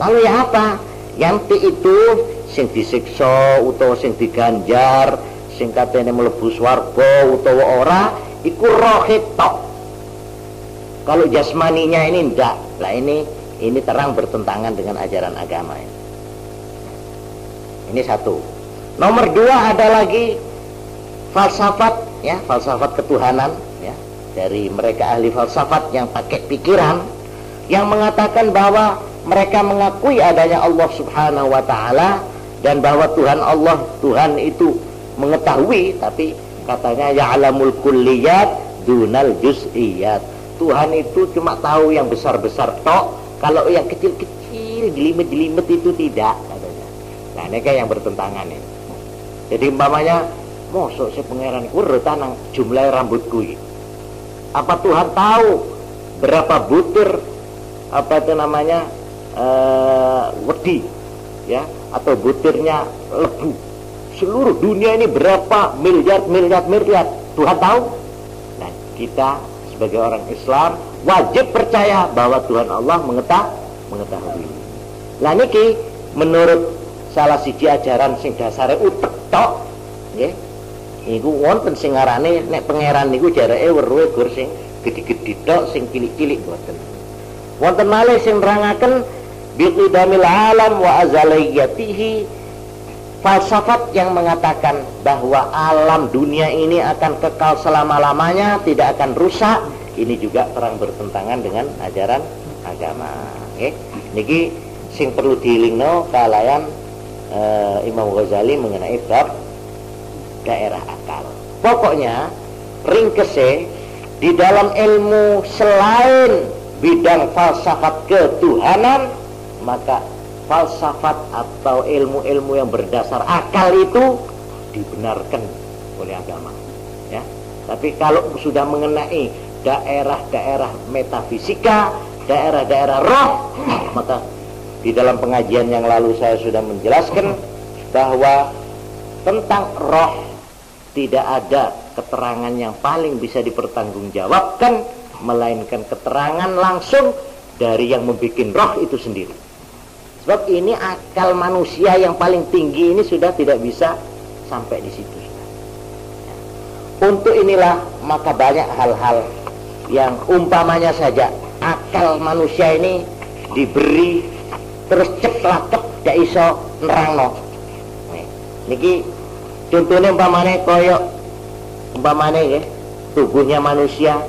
S2: Lalu ya apa? Yanti itu sing disiksa utawa sing diganjar, sing katene mlebu swarga utawa ora, iku rohe tok. Kalau jasmaninya ini ndak. Lah ini terang bertentangan dengan ajaran agama ini. Ini 1. Nomor 2 ada lagi falsafat, ya, falsafat ketuhanan, ya, dari mereka ahli falsafat yang pakai pikiran, yang mengatakan bahwa mereka mengakui adanya Allah Subhanahu wa ta'ala, dan bahwa Tuhan itu mengetahui, tapi katanya ya'lamul kulliyat dunal juz'iyat. Tuhan itu cuma tahu yang besar-besar tok, kalau yang kecil-kecil jelimet-jelimet itu tidak, katanya. Nah, ini kayak yang bertentangan ini. Jadi umpamanya, mosok si pangeran iku retanang jumlah rambutku iki. Apa Tuhan tahu berapa butir apa itu namanya wedi, ya, atau butirnya lebu seluruh dunia ini berapa miliar Tuhan tahu? Nah, kita sebagai orang Islam wajib percaya bahwa Tuhan Allah mengetahui. Lah niki menurut salah siji ajaran sing dasare utek tok, nggih. Niku wonten sing ngarane nek pangeran niku jarake weruhe gur sing gedhi-gedhi tok, sing cilik-cilik mboten. Wonten malih sing nerangaken biqidamil alam wa azaliyatihi, falsafat yang mengatakan bahwa alam dunia ini akan kekal selama-lamanya, tidak akan rusak. Ini juga terang bertentangan dengan ajaran agama. Okay? Niki sing perlu diilingno kalayan Imam Ghazali mengenai bab daerah akal. Pokoknya ringkese di dalam ilmu selain bidang falsafat ketuhanan, maka falsafat atau ilmu-ilmu yang berdasar akal itu dibenarkan oleh agama, ya. Tapi kalau sudah mengenai daerah-daerah metafisika, daerah-daerah roh, maka di dalam pengajian yang lalu saya sudah menjelaskan bahwa tentang roh tidak ada keterangan yang paling bisa dipertanggungjawabkan melainkan keterangan langsung dari yang membuat roh itu sendiri. Sebab ini akal manusia yang paling tinggi ini sudah tidak bisa sampai di situ. Untuk inilah maka banyak hal-hal yang umpamanya saja akal manusia ini diberi terus ceplak gak iso nerangno. Niki contohnya umpamanya koyok umpamanya ya, tubuhnya manusia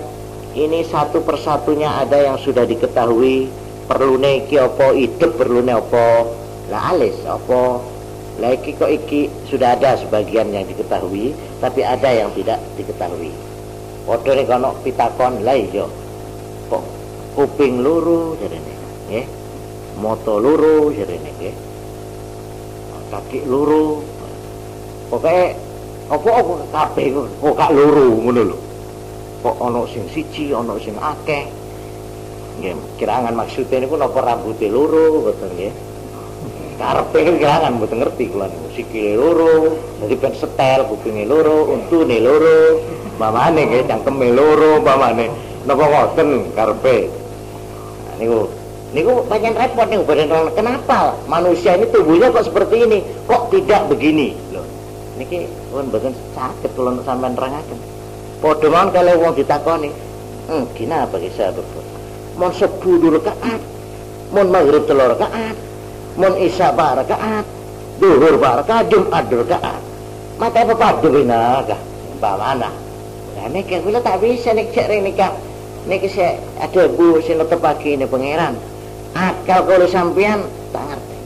S2: ini satu persatunya ada yang sudah diketahui perlune iki apa, hidup perlune apa, lah alis apa, lah iki kok iki sudah ada sebagian yang diketahui, tapi ada yang tidak diketahui. Padha nek ana pitakon, lah iya kok kuping loro jarene, nggih. Mata loro jarene, nggih.
S1: kaki loro. Pokoke apa kabeh kok gak loro ngono lho. Kok ana sing siji, ana sing akeh. Nggih, kirangan maksudnya niku napa rambuté loro ngoten nggih. Karepe kirangan mboten ngerti kula niku. Sikile loro, dadi ben setel, kupinge loro, untune loro, mamane nggih cangkeme loro, mamane. Napa ngoten karepe. Nah, niku pancen repot niku badan. Kenapa manusia ini tubuhnya kok seperti ini? Kok tidak begini? Loh. Niki pun mboten saged kula sampean nerangaken. Padha mawon kalau wong ditakoni, "Gina apa kisah betul?" Mon 10 rakaat, mon maghrib 3 rakaat, mon isya 4 rakaat, zuhur 4 rakaat, Jumat 2 rakaat. Mate apa padu binaka? Bagaimana? Lah niki kula tak bisa nek cek nikah. Niki saya ada bu sing netepake ini pangeran. Akal kalau sampean tak ngerti.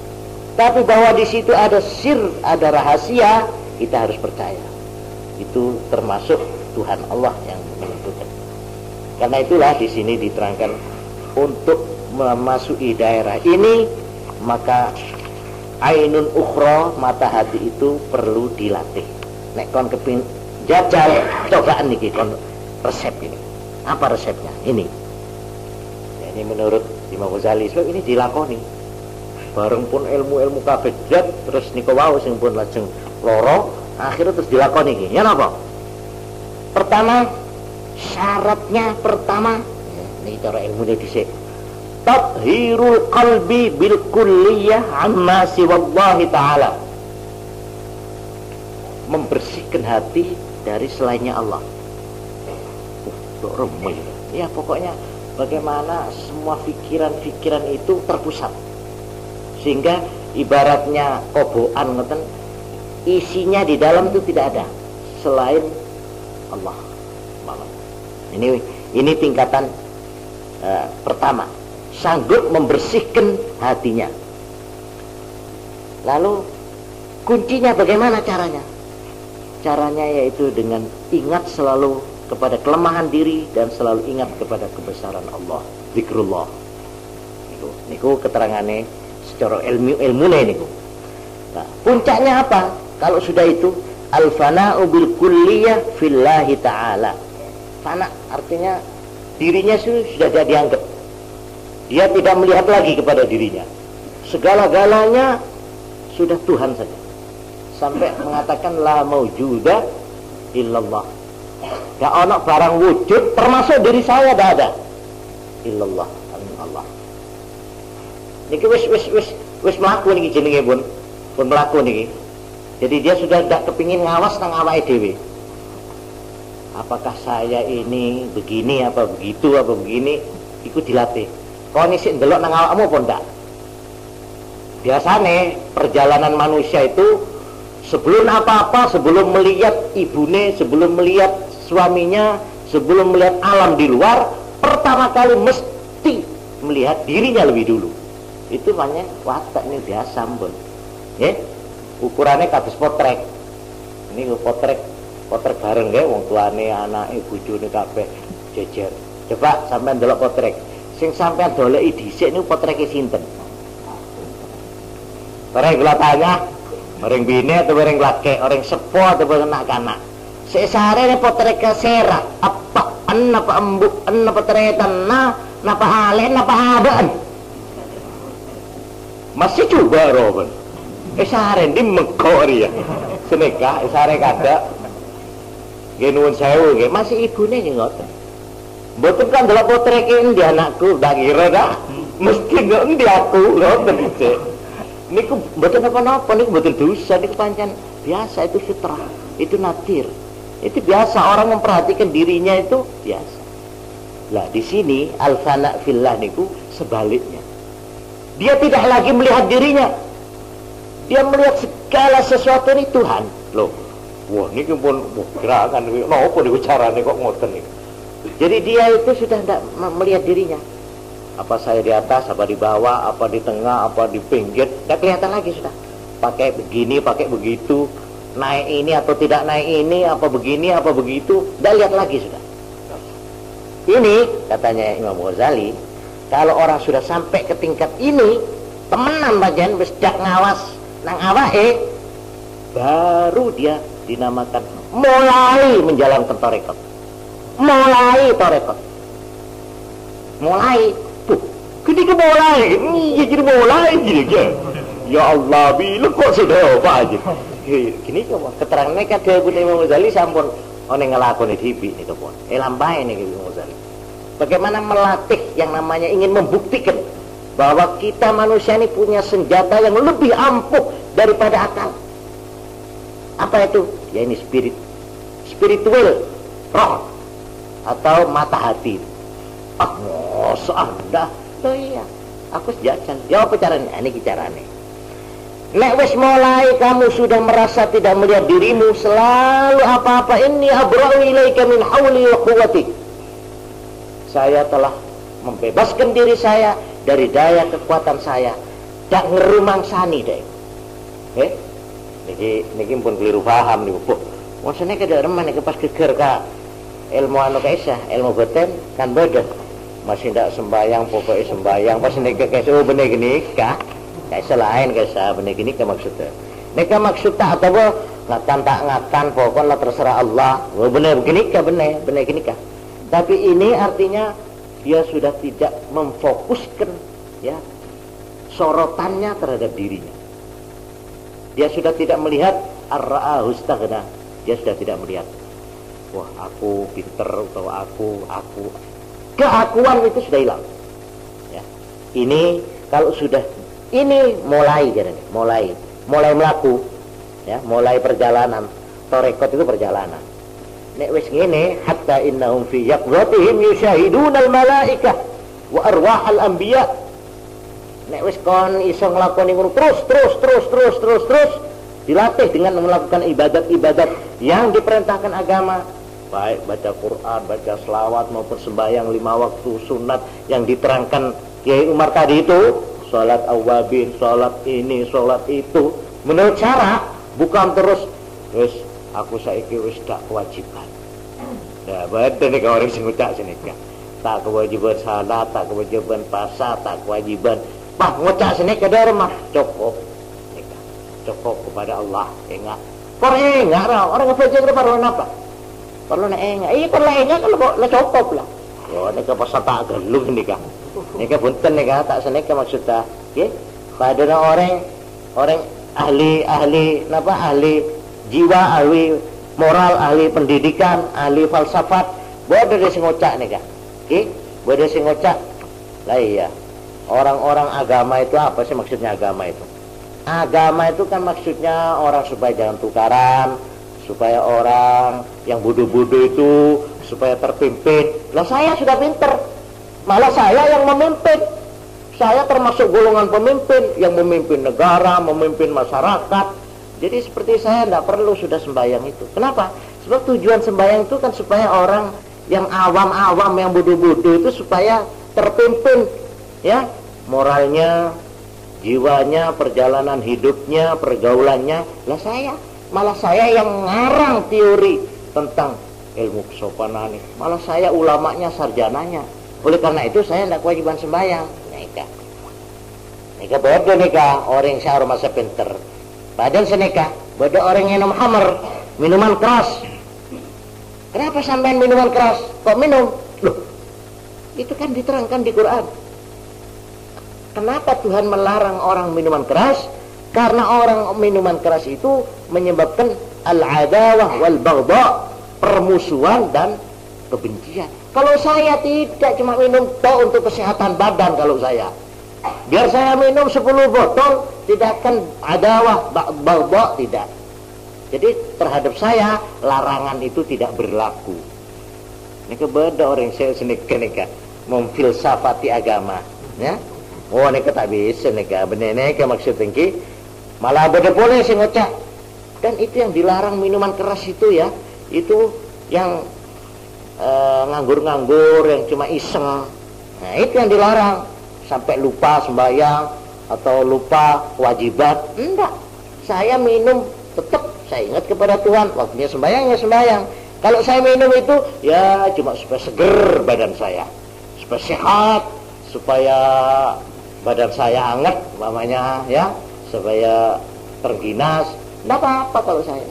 S1: Tapi bahwa di situ ada sir, ada rahasia, kita harus percaya. Itu termasuk Tuhan Allah yang menentukan. Karena itulah di sini diterangkan untuk memasuki daerah ini maka ainun ukhra, mata hati itu perlu dilatih. Nek kon kepin jajal cobaan niki kon resep ini. Apa resepnya? Ini. Ya, ini menurut Imam Ghazali sebab ini dilakoni. Bareng pun ilmu-ilmu kabeh terus niku wau sing pun lajeng loro, akhirnya terus dilakoni iki. Ya napa? Pertama, syaratnya pertama, ini cara ilmunya dhisik. Tathhirul qalbi bil kulliyah amma siwallahi ta'ala. Membersihkan hati dari selainnya Allah. Remeh. Ya pokoknya bagaimana semua pikiran-pikiran itu terpusat. Sehingga ibaratnya kobokan ngoten, isinya di dalam itu tidak ada selain Allah. Ini tingkatan pertama, sanggup membersihkan hatinya. Lalu kuncinya bagaimana caranya? Caranya yaitu dengan ingat selalu kepada kelemahan diri dan selalu ingat kepada kebesaran Allah. Zikrullah. Niku keterangannya secara ilmune niku. Nah, puncaknya apa? Kalau sudah itu al-fana'u bil kulliyah fillahi ta'ala. Fana artinya dirinya sudah tidak dianggap. Dia tidak melihat lagi kepada dirinya. Segala-galanya sudah Tuhan saja. Sampai mengatakan la maujuda illallah. Gak ada barang wujud termasuk diri saya tidak ada. Illallah, Allah. Niki wis mlaku niki jenenge pun mlaku niki. Jadi dia sudah tidak kepingin ngawas nang awake dhewe. Apakah saya ini begini apa begitu apa begini, ikut dilatih. Kau ini sih ndelok nang awakmu apa ndak? Biasanya perjalanan manusia itu sebelum apa-apa, sebelum melihat ibune, sebelum melihat suaminya, sebelum melihat alam di luar, pertama kali mesti melihat dirinya lebih dulu. Itu banyak watak ini biasa mbon. Ya, ukurannya kados potrek. Ini potrek bareng ya, wong tuane, anake, bojone kabeh jejer. Coba sampean ndelok potrek. Sing sampean doleki dhisik niku potreke sinten? Bareng kula tanya, bareng bine atau bareng laki, orang sepo atau bareng anak-anak. Sesare ne potreke serak, apa apa embuk, apa teretan, napa halen, napa habaan. Masih coba roben. Sare di mengkori ya. Seneka sare kada. Genuun sewu ge masih ibune sing ngoten. Mboten kan delok potreke endi anakku, ndak kira dah. Mesti endi aku ngoten sik. Niku mboten apa-apa, niku mboten dosa, niku pancen biasa, itu fitrah, itu natir. Itu biasa orang memperhatikan dirinya itu biasa. Lah di sini al-fana fillah niku sebaliknya. Dia tidak lagi melihat dirinya. Dia melihat segala sesuatu ini Tuhan. Loh, wah niki pun gerakan napa niku carane kok ngoten niku. Jadi dia itu sudah tidak melihat dirinya. Apa saya di atas, apa di bawah, apa di tengah, apa di pinggir, tidak kelihatan lagi sudah. Pakai begini, pakai begitu, naik ini atau tidak naik ini, apa begini, apa begitu, tidak lihat lagi sudah. Ini katanya Imam Ghazali, kalau orang sudah sampai ke tingkat ini, temenan bagian wis dak ngawas
S2: nang awake, baru dia dinamakan mulai menjalankan tarekat. Mulai tarekat. Mulai. Tuh, ketika mulai, iya jadi mulai jadi. Ya Allah, bila kok sudah apa aja. Gini kok keterangannya kan dia Imam Ghazali sampun ono ngelakoni dipi niku pun. Lambai niki Imam Ghazali. Bagaimana melatih yang namanya ingin membuktikan bahwa kita manusia ini punya senjata yang lebih ampuh daripada akal. Apa itu? Ya ini spiritual, roh atau mata hati. Anda, oh iya, aku jajan. Ya apa caranya? Ini caranya. Nek wis mulai kamu sudah merasa tidak melihat dirimu, selalu apa-apa ini abra'u ilaika min hauli wa quwwati. Saya telah membebaskan diri saya dari daya kekuatan saya. Tak ngerumangsani deh. Niki pun keliru paham nih, Bu. Maksudnya kada reman nek pas geger ka ilmu anu kaisa, ilmu batin kan beda. Masih ndak sembayang, pokoknya sembayang pas nek kaisa bener gini ka. Kaisa lain kaisa bener gini ka maksudnya. Nek maksud tak apa ngatan pokoknya terserah Allah. Oh bener begini ka bener gini ka. Tapi ini artinya dia sudah tidak memfokuskan ya sorotannya terhadap dirinya. Dia sudah tidak melihat ar-ra'ahu istaghna. Dia sudah tidak melihat wah aku pinter atau aku keakuan itu sudah hilang. Ya. Ini kalau sudah ini mulai melaku ya, mulai perjalanan. Tarekat itu perjalanan. Nek wis ngene hatta innahum fi yaqratihim yushahiduna al-malaikah wa arwah al-anbiya. Nek wis kon iso nglakoni ngono terus dilatih dengan melakukan ibadat-ibadat yang diperintahkan agama, baik baca Quran, baca selawat maupun sembahyang 5 waktu sunat yang diterangkan Kiai Umar tadi itu, salat awabin, salat ini, salat itu, menurut cara, bukan terus wis aku saiki wis tak kewajiban. Ya, betul nih kalau orang sing ngucap sini kan. Tak kewajiban salat, tak kewajiban puasa, tak kewajiban. Pak ngucap sini ke rumah cukup. Cukup kepada Allah, enggak. Por enggak orang ngebaca itu perlu apa? Perlu enggak. Iya perlu enggak kalau cukup lah. Yo nek pas tak gelung nika. Nika punten nika tak seneka maksudnya. Nggih. Padahal orang ahli jiwa, ahli moral, ahli pendidikan, ahli falsafat, bodoh dia sing ngocak nika. Nggih, bodoh sing ngocak. Lah iya. Orang-orang agama itu apa sih maksudnya agama itu? Agama itu kan maksudnya orang supaya jangan tukaran, supaya orang yang bodoh-bodoh itu supaya terpimpin. Lah saya sudah pinter, malah saya yang memimpin. Saya termasuk golongan pemimpin yang memimpin negara, memimpin masyarakat. Jadi seperti saya tidak perlu sudah sembahyang itu. Kenapa? Sebab tujuan sembahyang itu kan supaya orang yang awam-awam, yang bodoh-bodoh itu supaya terpimpin, ya, moralnya, jiwanya, perjalanan hidupnya, pergaulannya. Malah saya yang ngarang teori tentang ilmu kesopanan. Malah saya ulamanya, sarjananya. Oleh karena itu saya tidak kewajiban sembahyang. Nika bodoh nika orang yang saya masa pinter. Padahal seneka bodoh orang yang minum hammer, minuman keras. Kenapa sampean minuman keras? Kok minum? Loh, itu kan diterangkan di Quran. Kenapa Tuhan melarang orang minuman keras? Karena orang minuman keras itu menyebabkan al-adawah wal baghdha, permusuhan dan kebencian. Kalau saya tidak cuma minum toh untuk kesehatan badan kalau saya. Biar saya minum 10 botol tidak akan adawah baghdha, tidak. Jadi terhadap saya larangan itu tidak berlaku. Ini kebetulan orang saya senika memfilsafati agama, ya. Oh ini tak bisa nika, bener nika maksud tinggi. Malah beda boleh sih ngocak. Dan itu yang dilarang minuman keras itu ya, itu yang nganggur-nganggur, yang cuma iseng. Nah itu yang dilarang. Sampai lupa sembahyang atau lupa kewajiban. Enggak. Saya minum tetap saya ingat kepada Tuhan. Waktunya sembahyang ya sembahyang. Kalau saya minum itu ya cuma supaya seger badan saya, supaya sehat, supaya badan saya hangat, mamanya ya, supaya terginas, tidak apa-apa kalau saya.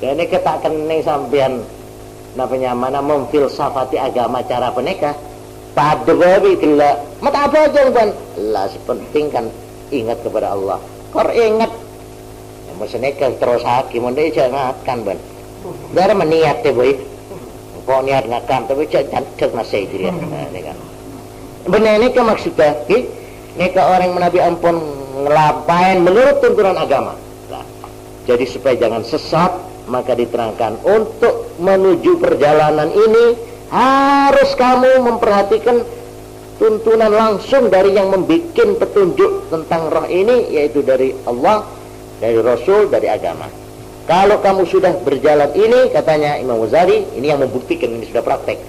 S2: Dan ini kita kena sampean namanya mana memfilsafati agama cara penikah. Pada babi gila, mata apa aja kan? Lah sepenting kan ingat kepada Allah. Kor ingat, ya, maksudnya terus hakim, mending jangan kan ban. Dari meniat deh boy. Kok niat ngakam, tapi jangan cek nasi dia. Ini kan. Benar ini ke maksudnya, ini ke orang menabi ampun ngelapain menurut tuntunan agama. Nah, jadi supaya jangan sesat, maka diterangkan untuk menuju perjalanan ini harus kamu memperhatikan tuntunan langsung dari yang membuat petunjuk tentang roh ini, yaitu dari Allah, dari Rasul, dari agama. Kalau kamu sudah berjalan ini, katanya Imam Ghazali, ini yang membuktikan, ini sudah praktek,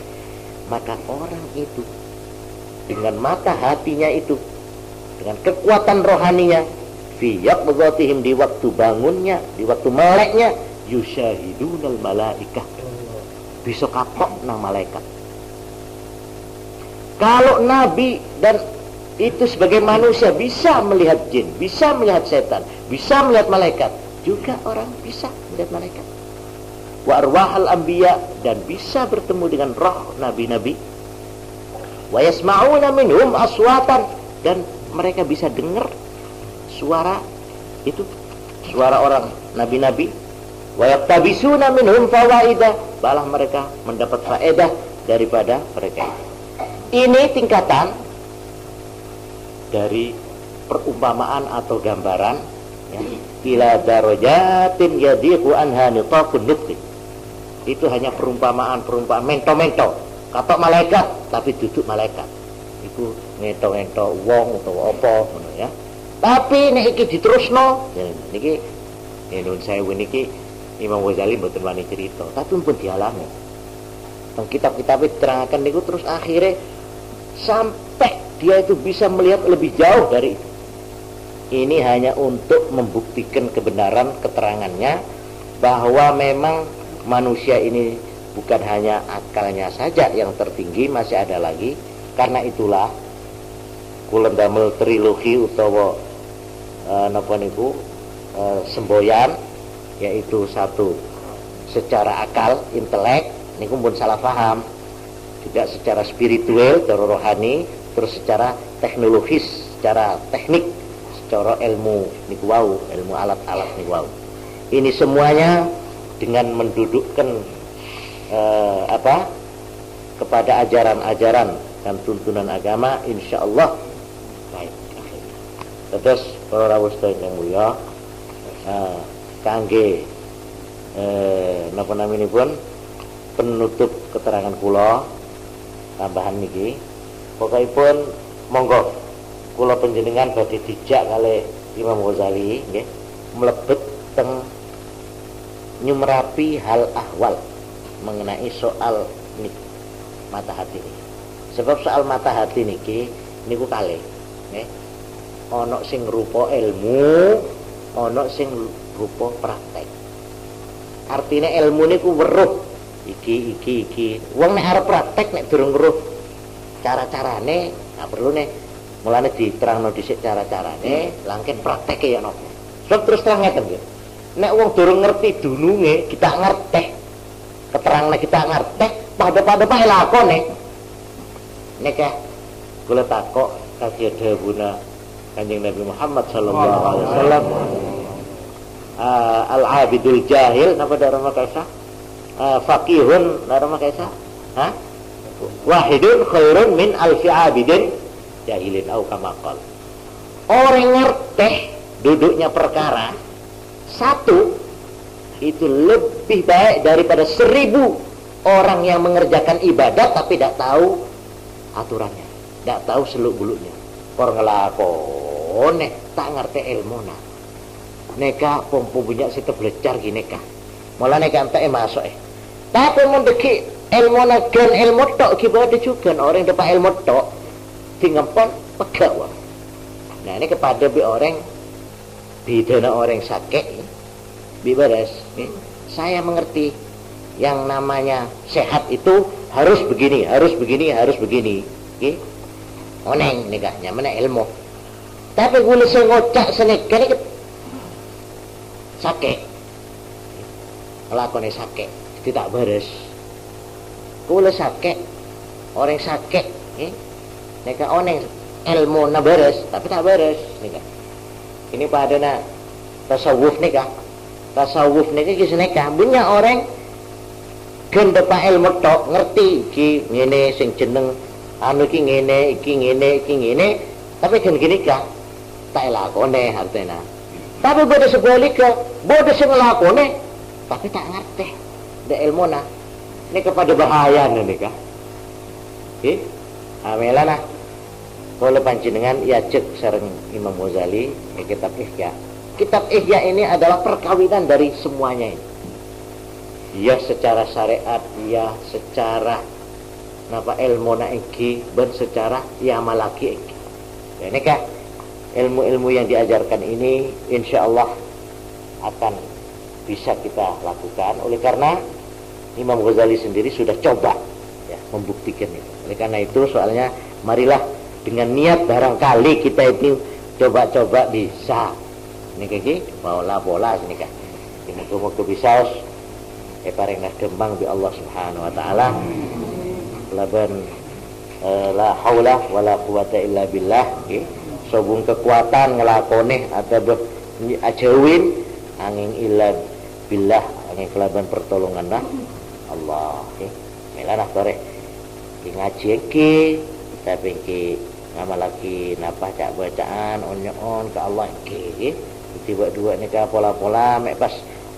S2: maka orang itu dengan mata hatinya itu, dengan kekuatan rohaninya, fi yaqdhatihim, di waktu bangunnya, di waktu meleknya, yusyahidunal malaikah, bisa kapok nang malaikat. Kalau Nabi dan itu sebagai manusia bisa melihat jin, bisa melihat setan, bisa melihat malaikat, juga orang bisa melihat malaikat. Wa arwahal anbiya, dan bisa bertemu dengan roh nabi-nabi. Wa yasma'una minhum aswatan, dan mereka bisa dengar suara itu, suara orang nabi-nabi. Wa yaktabisuna minhum fawaidah, balah mereka mendapat faedah daripada mereka. Ini tingkatan dari perumpamaan atau gambaran, ya, ila darajatin yadiqu anha nitaqun nutqi. Itu hanya perumpamaan mento-mento. Katok malaikat tapi duduk malaikat. Iku ngento-ngento wong utawa apa ngono ya. Tapi nek iki diterusno, ya, niki nun sewu niki Imam Ghazali mboten wani cerita, tapi pun dialami. Teng kitab-kitab diterangkan niku terus akhirnya sampai dia itu bisa melihat lebih jauh dari itu. Ini hanya untuk membuktikan kebenaran keterangannya bahwa memang manusia ini bukan hanya akalnya saja yang tertinggi, masih ada lagi. Karena itulah kula damel trilogi utawa napa niku semboyan, yaitu satu secara akal, intelek, niku pun salah paham, juga secara spiritual, secara rohani, terus secara teknologis, secara teknik, secara ilmu niku wau, ilmu alat-alat niku wau. Ini semuanya dengan mendudukkan kepada ajaran-ajaran dan tuntunan agama, insyaallah baik. Terus para rawuh yang mulia, kangge napa naminipun penutup keterangan kula tambahan niki, pokokipun monggo kula panjenengan badhe dijak kali Imam Ghazali nggih mlebet teng nyumrapi hal ahwal mengenai soal niki mata hati niki. Sebab soal mata hati niki niku kalih nggih, ana sing rupa ilmu, ana sing rupa praktek. Artinya ilmu niku weruh iki. Wong nek arep praktek nek durung weruh cara-carane, nah perlu nih mulane diterangno dhisik cara-carane, langken prakteke ya napa. Sebab terus terang ngeten nggih. Nek wong durung ngerti dununge, kita ngerteh. Keterangne kita ngerteh, pada pae lakone. Nek kula takok kadya dawuhna Kanjeng Nabi Muhammad sallallahu alaihi wasallam, al-abidul jahil napa darama kaisa, faqihun darama kaisa, wahidun khairun min alfi abidin jahilin au kama qala. Orang ngerteh duduknya perkara satu itu lebih baik daripada 1000 orang yang mengerjakan ibadat tapi tidak tahu aturannya, tidak tahu seluk-beluknya. Por ngelakone tak ngerti ilmuna. Neka pompo punya situ belajar gini kah. Malah neka ente masuk Tapi mendeki ilmuna gen ilmu tok kibade juga orang dapat ilmu tok tinggampon pegawa. Nah ini kepada orang bidana orang sakit bibaras. Saya mengerti yang namanya sehat itu harus begini. Okay? Oneng nikahnya mana ilmu. Tapi gue ngocak senek sakit ngelakoni sakit jadi tak beres kula sakit orang sakit nika oneng ilmu na beres tapi tak beres nika ini padana tasawuf nika kisah nika punya orang gen depa ilmu tok ngerti iki ngene sing jeneng anu iki ngene tapi gen gini kah tak lakone artena tapi bodo sebalika bodo sing lakone tapi tak ngerti de ilmuna ini kepada bahaya nika amelana kalau panjenengan ya cek sareng Imam Ghazali kitab Ihya ini adalah perkawinan dari semuanya ini ya secara syariat ya secara napa ilmuna iki ben secara ya malaki iki ini kah ilmu-ilmu yang diajarkan ini insya Allah akan bisa kita lakukan oleh karena Imam Ghazali sendiri sudah coba ya, membuktikan itu. Oleh karena itu soalnya marilah dengan niat barangkali kita itu coba-coba bisa ini kaki bola sini kah ini muka bisa paring dembang bi Allah Subhanahu wa taala laban la haula wala quwata illa billah sobung kekuatan ngelakone atau ajawin angin illa billah angin kelaban pertolongan Allah melanah sore ngaji iki kita pengki ngamalaki napa cak bacaan onyon ke Allah iki tiba dua nika pola-pola mek pas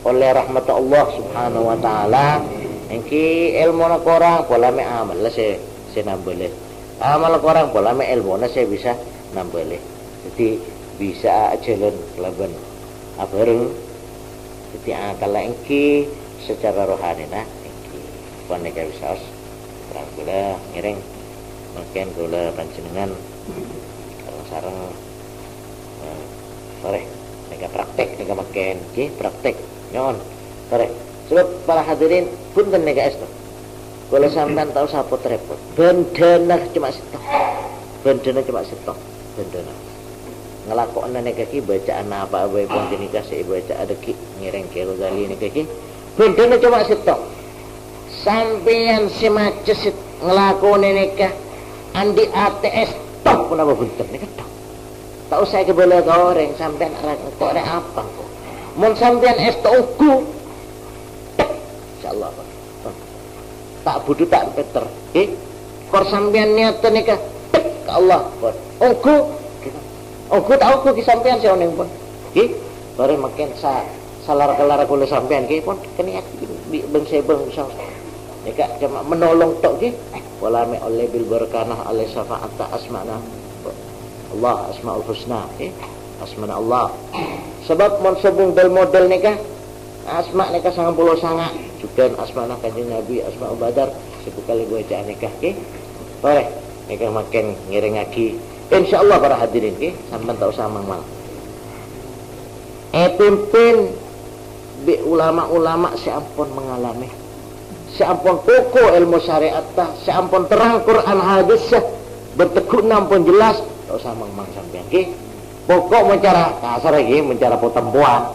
S2: oleh rahmat Allah Subhanahu wa taala iki ilmu nak orang pola mek amal lah saya nambah amal orang pola mek ilmu na saya bisa nambah jadi bisa jalan kelaban bareng jadi akal iki secara rohani iki paneka bisa terang kula ngiring mungkin kula panjenengan kalau sareng sore nika praktek nika makin praktek nyon sore sebab para hadirin punten nika estu kalau sampean tahu sapot repot bendana cuma setok bendana ngelakokna nika ki bacaan apa ae pun nika sik baca ada ki ngiring ke Ghazali nika ki bendana cuma setok sampean semaces ngelakone nika andi ATS tok pun apa bunten nika tok tak usah kebela goreng sampean kok ada apa kok mun sampean es uku insyaallah tak butuh tak peter kor sampean niat nika ke Allah kor uku tak uku ki sampean si oneng pun bare makin salar-kelar kula sampean ki pun keniat beng bisa nika cuma menolong tok ki wala me oleh bil barkanah alai syafaat asmana Allah asmaul husna asmana Allah sebab mun sebung del model nika asma nika 99 juga asmana kanjeng Nabi asmaul badar sekali gue cak nikah ki boleh nika makin ngiring lagi insyaallah para hadirin ki sampean tak usah mangmal pimpin bi ulama-ulama seampun mengalami seampun pokok ilmu syariat seampun terang Quran hadis bertekuk nampun jelas tak usah mang sampean ki pokok mencara kasar lagi mencara pertemuan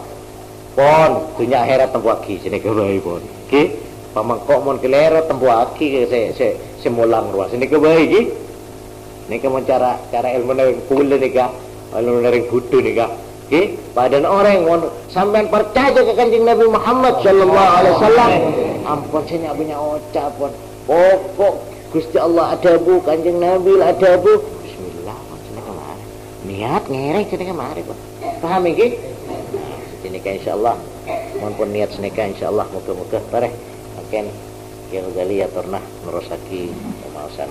S2: pon dunia akhirat tempuaki sini ke bayi pon ki pamangkok mon kelera tempuaki se mulang ruas sini ke bayi ki nika mencara cara ilmu nering kula nika ilmu nering budu nika ki padan orang mon sampean percaya ke kanjeng Nabi Muhammad sallallahu alaihi wasallam ampun saya punya ucap pun pokok Gusti Allah ada bu kanjeng Nabi ada bu bismillah sini kemari niat ngereng sini kemari pun paham iki sini ka insyaallah mohon pun niat sini ka insyaallah muga-muga bareh makin ya Ghazali ya pernah merosaki maosan